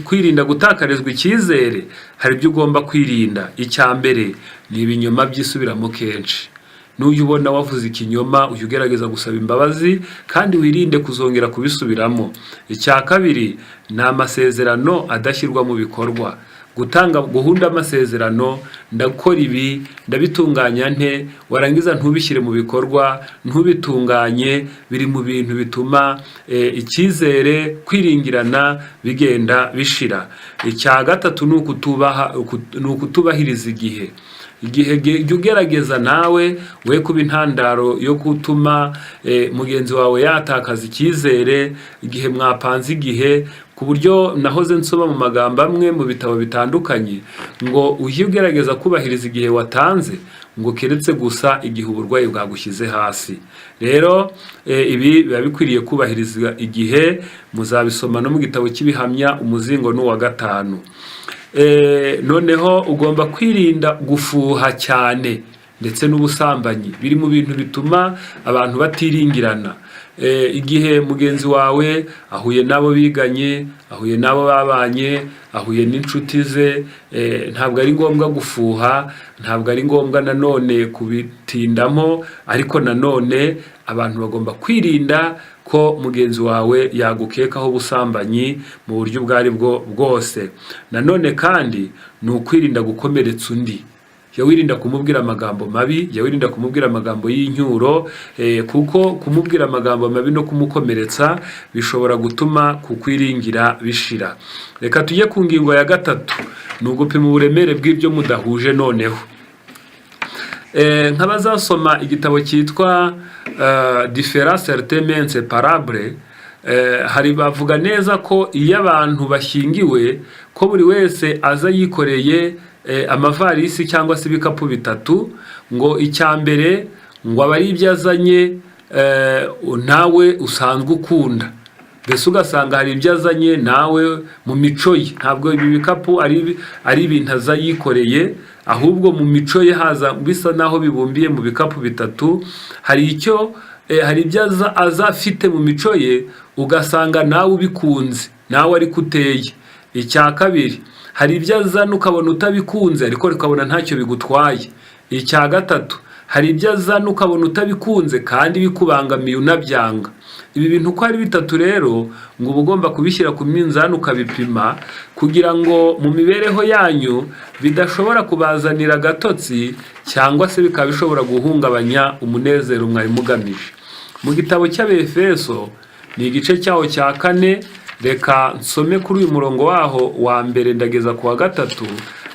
kwirinda gutakarizwa icyizere hari ibyo ugomba kwirinda. Icya mbere ni ibinyoma byisubiramo kenshi. N'uyu ubona wavuze ikinyoma ujye ugerageza gusaba imbabazi kandi wirinde kuzongera kubisubiramo. Icya kabiri ni amasezerano adashyirwa mu bikorwa. guhunda amasezerano, ndakora ibi, ndabitunganya nte, warangiza ntubishyire mu bikorwa, ntubitunganye, biri mu bintu bituma icyizere, kwiringirana bigenda bishira. Icya gatatu ni ukutubahiriza igihe. Jya ugerageza nawe we kuba intandaro yo gutuma mugenzi wawe yatakaza icyizere igihe mwapanze igihe, ku buryo nahoze nsoma mu magambo amwe mu bitabo bitandukanye ngo ujye ugerageza kubahiriza igihe watanze, ngo keretse gusa igihe uburwayi bwagushyize hasi. Rero ibi biba bikwiriye kubahiriza igihe, muzabisoma no mu gitabo cy'ibihamya umuzingo n'uwa 5. Noneho ugomba kwirinda gufuha cyane ndetse n'ubusambanyi, biri mu bintu bituma abantu batiringirana. Igihe mugenzi wawe ahuye n'abo biganye, ahuye n'abo babanye, ahuye n'inshuti ze, ntabwo ari ngombwa gufuha, ntabwo ari ngombwa nanone kubitindamo, ariko nanone abantu bagomba kwirinda ko mugenzi wawe yagukekaho ubusambanyi mu buryo ubwo ari bwo bwose. Nanone kandi ni ukwirinda gukomeretsa undi. Jya wirinda kumubwira amagambo mabi, jya wirinda kumubwira amagambo y'incyuro, kuko kumubwira amagambo mabi no kumukomeretsa bishobora gutuma kukwiringira bishira. Reka tujye ku ngingo ya 3, ni ugupima uburemere bw'ibyo mudahuje. Noneho nk'abazasoma igitabo cyitwa Différences certainement inséparables, hari bavuga neza ko iyo abantu bashyingiwe ko buri wese aza yikoreye amavarisi cyangwa se ibikapu bitatu, ngo icya mbere ngo aba ari ibyo azanye nawe usanzwe ukunda, mbese ugasanga hari ibyo azanye nawe mu mico ye. Ntabwo ibi bikapu ari ibintu aza yikoreye, ahubwo mu mico ye haza bisa naho bibumbiye mu bikapu bitatu. Hari ibyo aza afite mu mico ye ugasanga nawe ubikunze, nawe ariko uteye. Icya kabiri, hari ibyo azana ukabona utabikunze ariko ukabona ntacyo bigutwaye. Icya gatatu, hari ibyo azana ukabona utabikunze kandi bikubangamiye unabyanga. Ibi bintu uko ari bitatu rero ngo uba ugomba kubishyira ku minzani ukabipima, kugira ngo mu mibereho yanyu bidashobora kubazanira agatotsi cyangwa se bikaba bishobora guhungabanya umunezero mwari mugamije. Mu gitabo cy'Abefeso ni igice cyaho cya 4, reka nsome kuri uyu murongo waho wa mbere ndageza ku wa 3.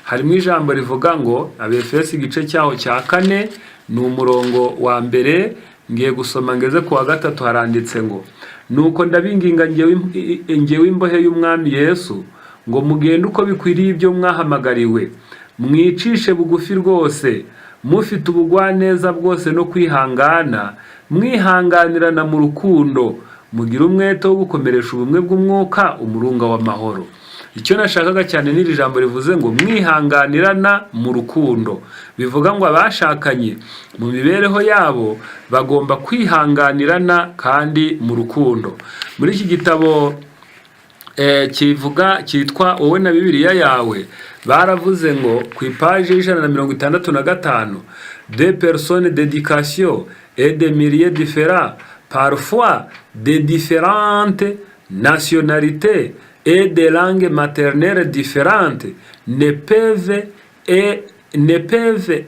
Harimo ijambo rivuga ngo, Abefeso igice cyaho cya 4 ni umurongo wa mbere, ngiye gusoma ngeze ku wa 3. Haranditse ngo, nuko ndabinginga ngewe imbohe y'umwami Yesu, ngo mugende uko bikwiriye ibyo mwahamagariwe, mwicishe bugufi rwose, mufite ubugwaneza bwose no kwihangana, mwihanganirana mu rukundo, mugira umwete wo gukomeresha ubumwe bw'umwuka umurunga w'amahoro. Icyo nashakaga cyane n'iri jambo rivuze ngo mwihanganirana mu rukundo. Bivuga ngo abashakanye mu mibereho yabo bagomba kwihanganirana kandi mu rukundo. Muri iki gitabo cyitwa Wowe na Bibiliya yawe, baravuze ngo ku ipaji 165, des personnes d'éducation et de milieux différents, parfois de différentes nationalités et des langues maternelles différentes, ne peuvent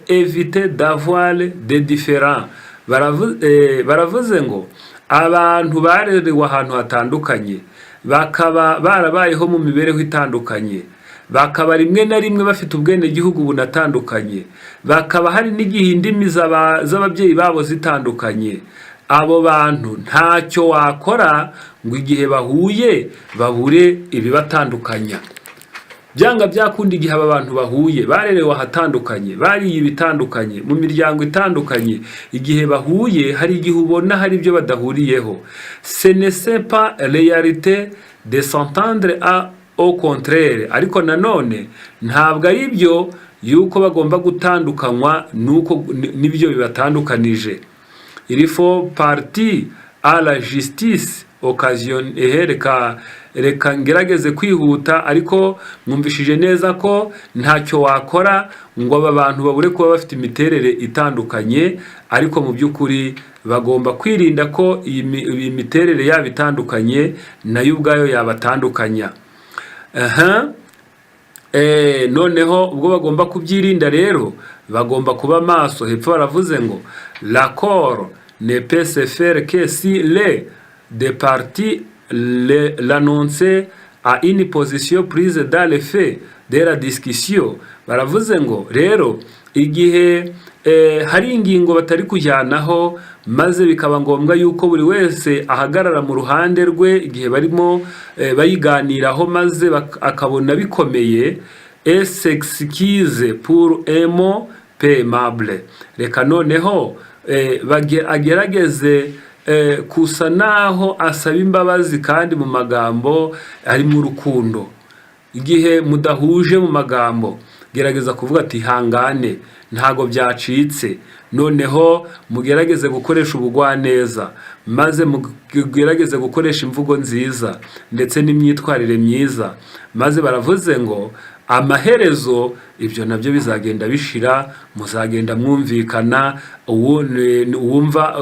éviter d'avoir des différends. Baravuze ngo abantu barerewe ahantu hatandukanye, bakaba barabayeho mu mibereho itandukanye, bakaba rimwe na rimwe bafite ubwene gihugu bunatandukanye, bakaba hari n'igihe indimi z'ababyeyi babo zitandukanye. Abo bantu ntacyo wakora ngo igihe bahuye babure ibibatandukanya. Byanga byakunda igihe aba bantu bahuye, barerewe ahatandukanye, bariye ibitandukanye, mu miryango itandukanye, igihe bahuye hari igihe ubona hari ibyo badahuriyeho. Ce n'est pas réalité de s'entendre au contraire. Ariko nanone ntabwo ari byo yuko bagomba gutandukanywa n'ibyo bibatandukanije. Il faut partir à la justice occasion. Reka ngerageze kwihuta, ariko mwumvishije neza ko ntacyo wakora ngo aba bantu babure kuba bafite imiterere itandukanye, ariko mu by'ukuri bagomba kwirinda ko iyi miterere yabo itandukanye nayo ubwayo yabatandukanya. noneho ubwo bagomba kubyirinda rero bagomba kuba maso. Hepfo baravuze ngo l'accord ne peut se faire que si les deux parties l'annoncer à une position prise dans les faits de la discussion. Baravuze ngo rero igihe hari ingingo batari kujyanaho maze bikaba ngombwa yuko buri wese ahagarara mu ruhande rwe igihe barimo bayiganiraho maze akabona bikomeye, s'excuse pour un mot payable. Reka noneho agerageze kusa naho asaba imbabazi kandi mu magambo ari mu rukundo. Igihe mudahuje mu magambo gerageza kuvuga ati hangane ntago byacitse, noneho mugerageze gukoresha ubugwaneza maze mugerageze gukoresha imvugo nziza ndetse n'imyitwarire myiza. Maze baravuze ngo amaherezo ibyo nabyo bizagenda bishira, muzagenda mwumvikana, uwumva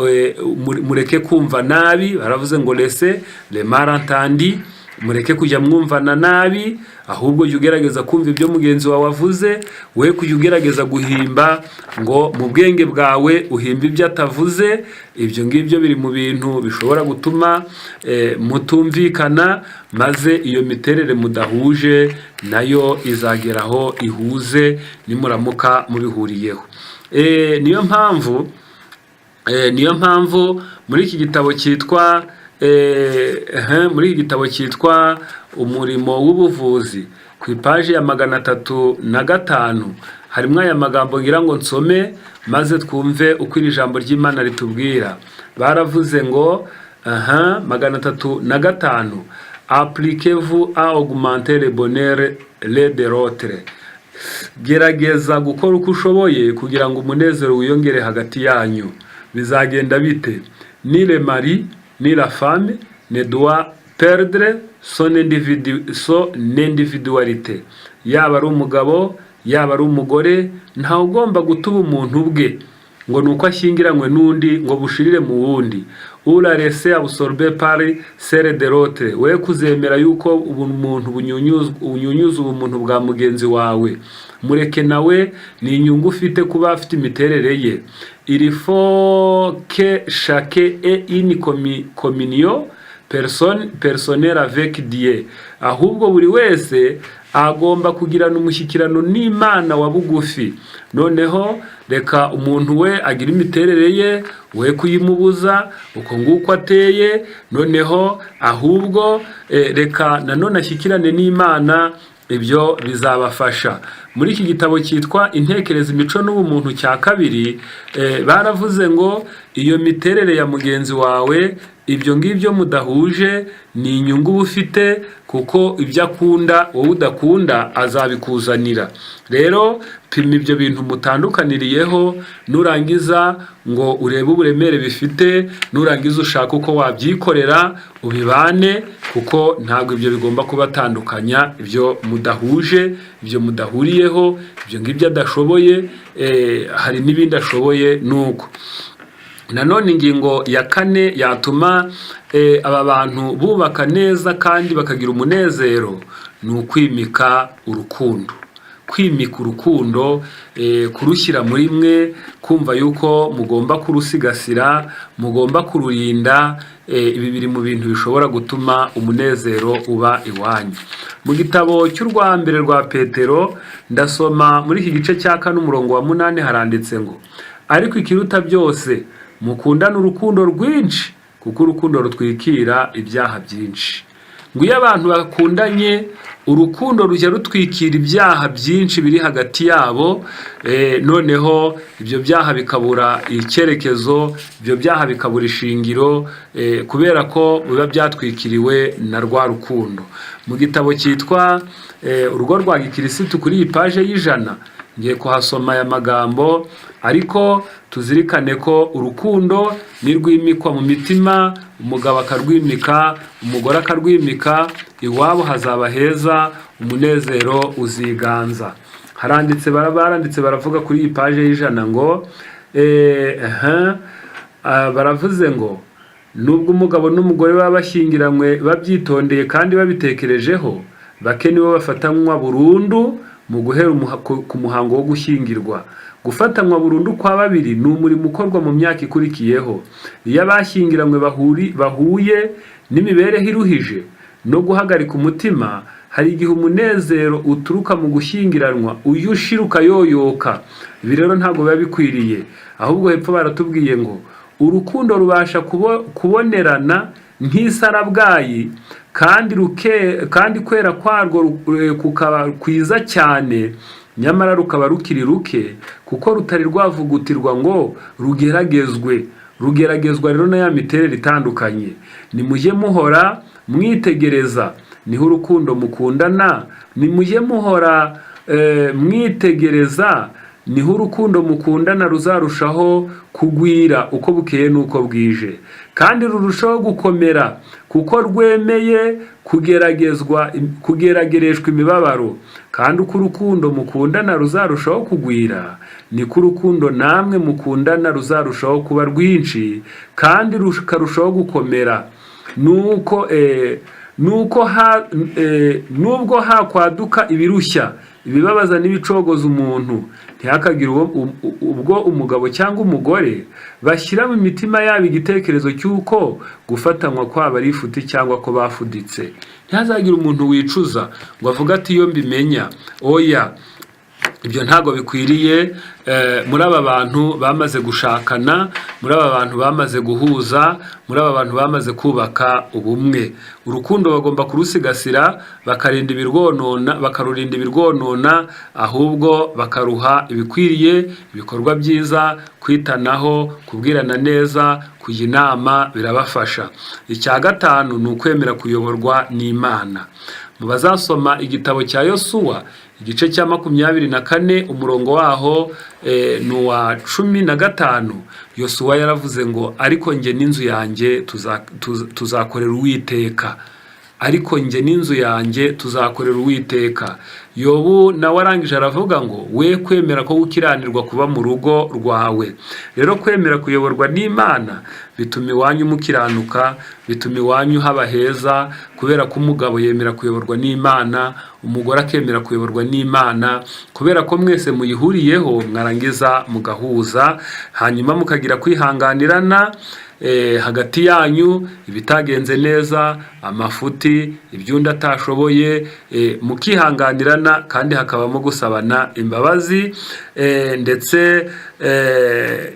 mureke kumva nabi. Baravuze ngo laissez les malentendus, mureke kujya mwumvana nabi, ahubwo jya ugerageza kumva ibyo mugenzi wawe avuze, we kujya ugerageza guhimba ngo mu bwenge bwawe uhimba ibyo atavuze. Ibyo ngibyo biri mu bintu bishobora gutuma mutumvikana, maze iyo miterere mudahuje nayo izageraho ihuze nimuramuka mubihuriyeho. Niyo mpamvu muri iki gitabo cyitwa umurimo w'ubuvuzi ku ipaji ya 305 harimo aya magambo ngira ngo nsome maze twumve uko iri jambo ry'Imana ritubwira. Baravuze ngo 305 appliquez-vous à augmenter le bonheur de l'autre. Gerageza gukora uko ushoboye kugira ngo umunezero wiyongere hagati yanyu. Bizagenda bite? Ni le mari ni la femme ne doit perdre son individualité. Yaba ari umugabo yaba ari umugore nta ugomba gutuba umuntu bwe ngo nuko ashyingiranywe n'undi ngo bushirire mu wundi. Ura laisser absorber par celle de l'autre. We kuzemera yuko umuntu bunyunyuza umuntu bwa mugenzi wawe. Mureke nawe ni inyungu ufite kuba afite imiterere ye. Il faut que chacun ait une communion personnelle avec Dieu. Ahubwo buri wese agomba kugirana umushyikirano n'Imana wa bugufi. Noneho reka umuntu we agira imiterere ye, we kuyimubuza uko nguko ateye. Noneho ahubwo reka nanone ashyikirane n'Imana, ibyo bizabafasha. Muri iki gitabo cyitwa intekerezo imico n'ubumuntu cya kabiri baravuze ngo iyo miterere ya mugenzi wawe ibyo ngibyo mudahuje ni inyungu ufite, kuko ibyo akunda wowe udakunda azabikuzanira. Rero pima ibyo bintu mutandukaniriyeho, nurangiza ngo urebe uburemere bifite, nurangiza ushaka uko wabyikorera ubibane, kuko ntabwo ibyo bigomba kubatandukanya. Ibyo mudahuje, ibyo mudahuriyeho, ibyo ngibyo adashoboye, hari n'ibindi ashoboye nuko. Nanone ingingo ya 4 yatuma aba bantu bubaka neza kandi bakagira umunezero ni ukwimika urukundo. Kwimika urukundo, kurushyira muri mwe, kumva yuko mugomba kurusigasira, mugomba kururinda. Ibi biri mu bintu bishobora gutuma umunezero uba iwanyu. Mu gitabo cy'urwa mbere rwa Petero ndasoma muri iki gice cya 4 umurongo wa 8 haranditse ngo ariko ikiruta byose mukundana urukundo rwinshi, kuko urukundo rutwikira ibyaha byinshi. Ngo iyo abantu bakundanye urukundo rujya rutwikira ibyaha byinshi biri hagati yabo, noneho ibyo byaha bikabura icyerekezo, ibyo byaha bikabura ishingiro, kubera ko biba byatwikiriwe na rwa rukundo. Mu gitabo cyitwa urugo rwa gikirisitu kuri iyi paje y'100 ngiye kuhasoma aya magambo. Ariko tuzirikane ko urukundo nirwimikwa mu mitima, umugabo akarwimika, umugore akarwimika, iwabo hazaba heza, umunezero uziganza. Baranditse baravuga kuri iyi paje y'100 ngo baravuze ngo nubwo umugabo n'umugore baba bashyingiranywe babyitondeye kandi babitekerejeho, bake nibo bafatanywa burundu mu guhera ku muhango wo gushyingirwa. Gufatanywa burundu kwa babiri ni umurimo ukorwa mu myaka ikurikiyeho. Iyo abashyingiranywe bahuye n'imibereho iruhije no guhagarika umutima, hari igihe umunezero uturuka mu gushyingiranwa uyu ushira ukayoyoka. Ibi rero ntabwo biba bikwiriye, ahubwo hepfo baratubwiye ngo urukundo rubasha kubonerana nk'isarabwayi, kandi kwera kwarwo kukaba kwiza cyane, nyamara rukaba rukiri ruke kuko rutari rwavugutirwa ngo rugeragezwa rero na ya miterere itandukanye. Nimujye muhora mwitegereza, niho urukundo mukundana. Nimujye muhora mwitegereza, niho urukundo mukundana ruzarushaho kugwira uko bukeye n'uko bwije, kandi rurushaho gukomera kuko rwemeye kugeragereshwa imibabaro. Kandi uko urukundo mukundana ruzarushaho kugwira, niko urukundo namwe mukundana ruzarushaho kuba rwinshi kandi rukarushaho gukomera. Nubwo hakwaduka ibirushya, ibibabaza n'ibicogoza umuntu, ntihakagire ubwo umugabo cyangwa umugore bashyira mu mitima yabo igitekerezo cy'uko gufatanywa kwabo ari ifuti cyangwa ko bafuditse. Ntihazagire umuntu wicuza ngo avuge ati iyo mbimenya. Oya, ibyo ntago bikwiriye. Muri aba bantu bamaze gushakana, muri aba bantu bamaze guhuza, muri aba bantu bamaze kubaka ubumwe, urukundo bagomba kurusigasira, bakarurinda ibirwonona, ahubwo bakaruha ibikwiriye, ibikorwa byiza, kwitanaho, kubwirana neza, kujya inama birabafasha. Icya gatanu ni ukwemera kuyoborwa n'Imana. Mu bazasoma igitabo cya Yosuwa igice cya 24 umurongo waho ni uwa 15, Yosuwa yaravuze ngo ariko njye n'inzu yanjye tuzakorera Uwiteka. Ariko njye n'inzu yanjye tuzakorera Uwiteka. Yobu nawe arangije aravuga ngo we kwemera ko gukiranirwa kuba mu rugo rwawe. Rero kwemera kuyoborwa n'Imana bituma iwanyu mukiranuka, bituma iwanyu haba heza, kubera ko umugabo yemera kuyoborwa n'Imana, umugore akemera kuyoborwa n'Imana, kubera ko mwese muyihuriyeho mwarangiza mugahuza, hanyuma mukagira kwihanganirana hagati yanyu, ibitagenze neza, amafuti, ibyundi atashoboye, mukihanganirana kandi hakabamo gusabana imbabazi. Ndetse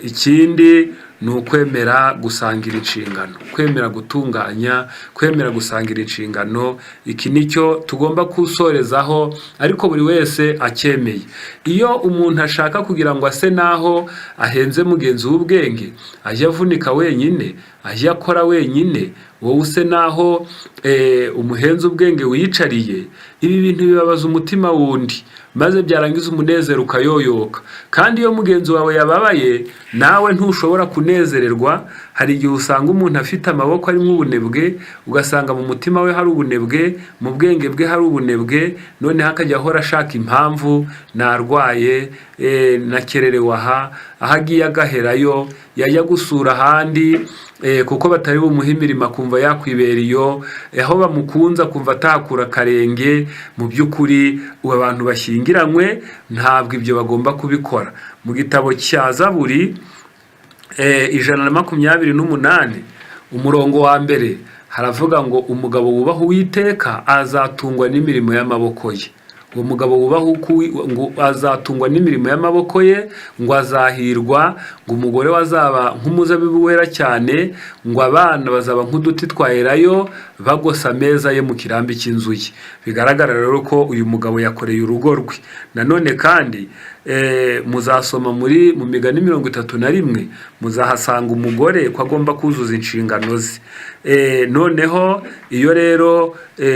ikindi ni ukwemera gusangira inshingano, kwemera gutunganya, kwemera gusangira inshingano. Iki nicyo tugomba kusorezaho, ariko buri wese acyemeye. Iyo umuntu ashaka kugira ngo ase naho ahenze mugenzi w'ubwenge, ajya avunika wenyine, ajya akora wenyine, wowe use naho umuhenze ubwenge wiyicariye, ibi bintu bibabaza umutima wundi, maze byarangiza umunezero ukayoyoka. Kandi iyo mugenzi wawe yababaye, nawe ntushobora kunezererwa. Hari igihe usanga umuntu afite amaboko arimo ubunebwe, ugasanga mu mutima we hari ubunebwe, mu bwenge bwe hari ubunebwe, noneho akajya ahora ashaka impamvu, narwaye, nakererewe aha, aho agiye agaherayo, yajya gusura ahandi kuko batari bumuhe imirimo akumva yakwibera iyo, aho bamukunza akumva atakura akarenge. Mu by'ukuri abantu bashyingiranywe ntabwo ibyo bagomba kubikora. Mu gitabo cya Zaburi 128 umurongo wa mbere haravuga ngo umugabo wubaha Uwiteka azatungwa n'imirimo y'amaboko ye. Uwo mugabo wubaha ngo azatungwa n'imirimo y'amaboko ye, ngo azahirwa, ngo umugore wazaba nk'umuzabibu wera cyane, ngo abana bazaba nk'uduti twaherayo bagosa ameza ye mu kirambi cy'inzu ye. Bigaragara rero ko uyu mugabo yakoreye urugo rwe. Nanone kandi muzasoma mu Migani 31 muzahasanga umugore ko agomba kuzuza inshingano ze. Noneho iyo rero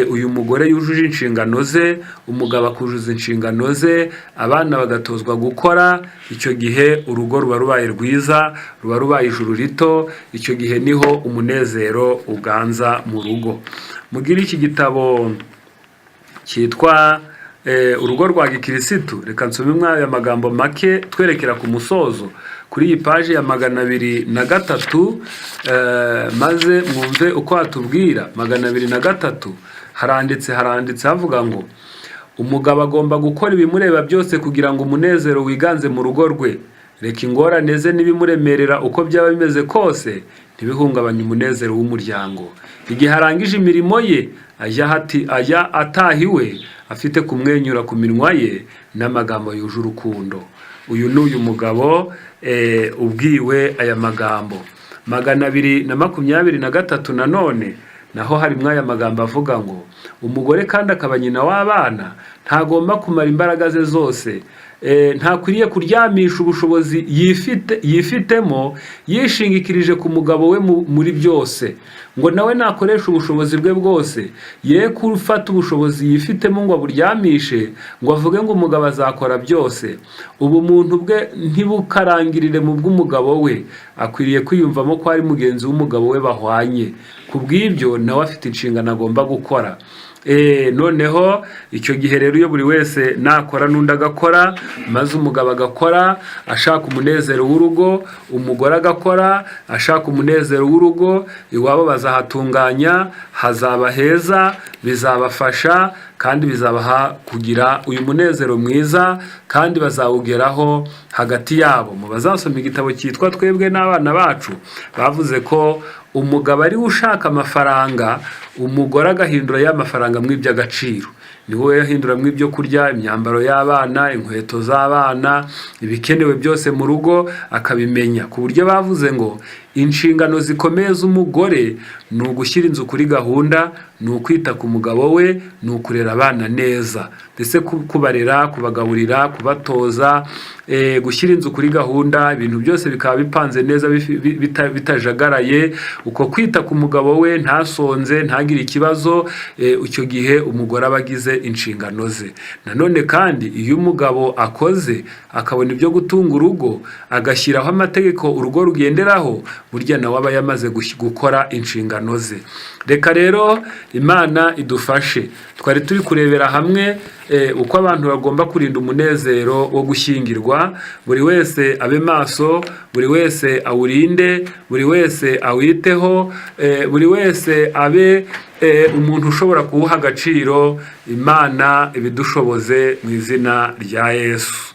uyu mugore yujuje inshingano ze, umugabo akuzuza inshingano ze, abana bagatozwa gukora, icyo gihe urugo ruba rubaye rwiza, ruba rubaye ijuru rito. Icyo gihe niho umunezero uganza mu rugo. Mugire iki gitabo cyitwa urugo rwa gikirisitu. Reka nsome aya magambo make twerekera ku musozo kuri iyi paji ya 203, maze mwumve uko atubwira. 203 haranditse havuga ngo umugabo agomba gukora ibimureba byose kugira ngo umunezero wiganze mu rugo rwe. Reka ingorane ze n'ibimuremerera uko byaba bimeze kose ntibihungabanye umunezero w'umuryango. Igihe arangije imirimo ye ajya atahiwe afite kumwenyura ku minwa ye n'amagambo yuje urukundo. Uyu ni uyu mugabo ubwiwe aya magambo. 223 nanone naho harimo aya magambo avuga ngo umugore kandi akaba nyina w'abana ntagomba kumara imbaraga ze zose, ntakwiriye kuryamisha ubushobozi yifitemo yishingikirije ku mugabo we muri byose, ngo nawe nakoresha ubushobozi bwe bwose, ye gufata ubushobozi yifitemo ngo aburyamishe ngo avuge ngo umugabo azakora byose. Ubumuntu bwe ntibukarangirire mu bw'umugabo we, akwiriye kwiyumvamo ko ari mugenzi w'umugabo we bahwanye. Kubw'ibyo nawe afite inshingano agomba gukora. Noneho icyo gihe rero iyo buri wese nakora n'undi agakora, maze umugabo agakora ashaka umunezero w'urugo, umugore agakora ashaka umunezero w'urugo, iwabo bazahatunganya, hazaba heza, bizabafasha kandi bizabaha kugira uyu munezero mwiza kandi bazawugeraho hagati yabo. Mu bazasoma igitabo cyitwa Twebwe n'Abana Bacu bavuze ko umugabo ari ushaka amafaranga, umugore agahindura ya mafaranga mw'iby'agaciro. Ni wowe yahindura mw'ibyo kurya, imyambaro y'abana, inkweto z'abana, ibikenewe byose mu rugo akabimenya. Ku buryo bavuze ngo inshingano zikomeye z'umugore ni ugushyira inzu kuri gahunda, ni ukwita ku mugabo we, ni ukurera abana neza, ndetse kubarera, kubagaburira, kubatoza, gushyira inzu kuri gahunda, ibintu byose bikaba bipanze neza bitajagaraye. Uko kwita ku mugabo we ntasonze, ntagire ikibazo, icyo gihe umugore aba agize inshingano ze. Nanone kandi iyo umugabo akoze akabona ibyo gutunga urugo, agashyiraho amategeko urugo rugenderaho, burya nawe aba yamaze gukora inshingano ze. Reka rero Imana idufashe. Twari turi kurebera hamwe uko abantu bagomba kurinda umunezero wo gushyingirwa. Buri wese abe maso, buri wese awurinde, buri wese awiteho, buri wese abe umuntu ushobora kuwuha agaciro. Imana ibidushoboze mu izina rya Yesu.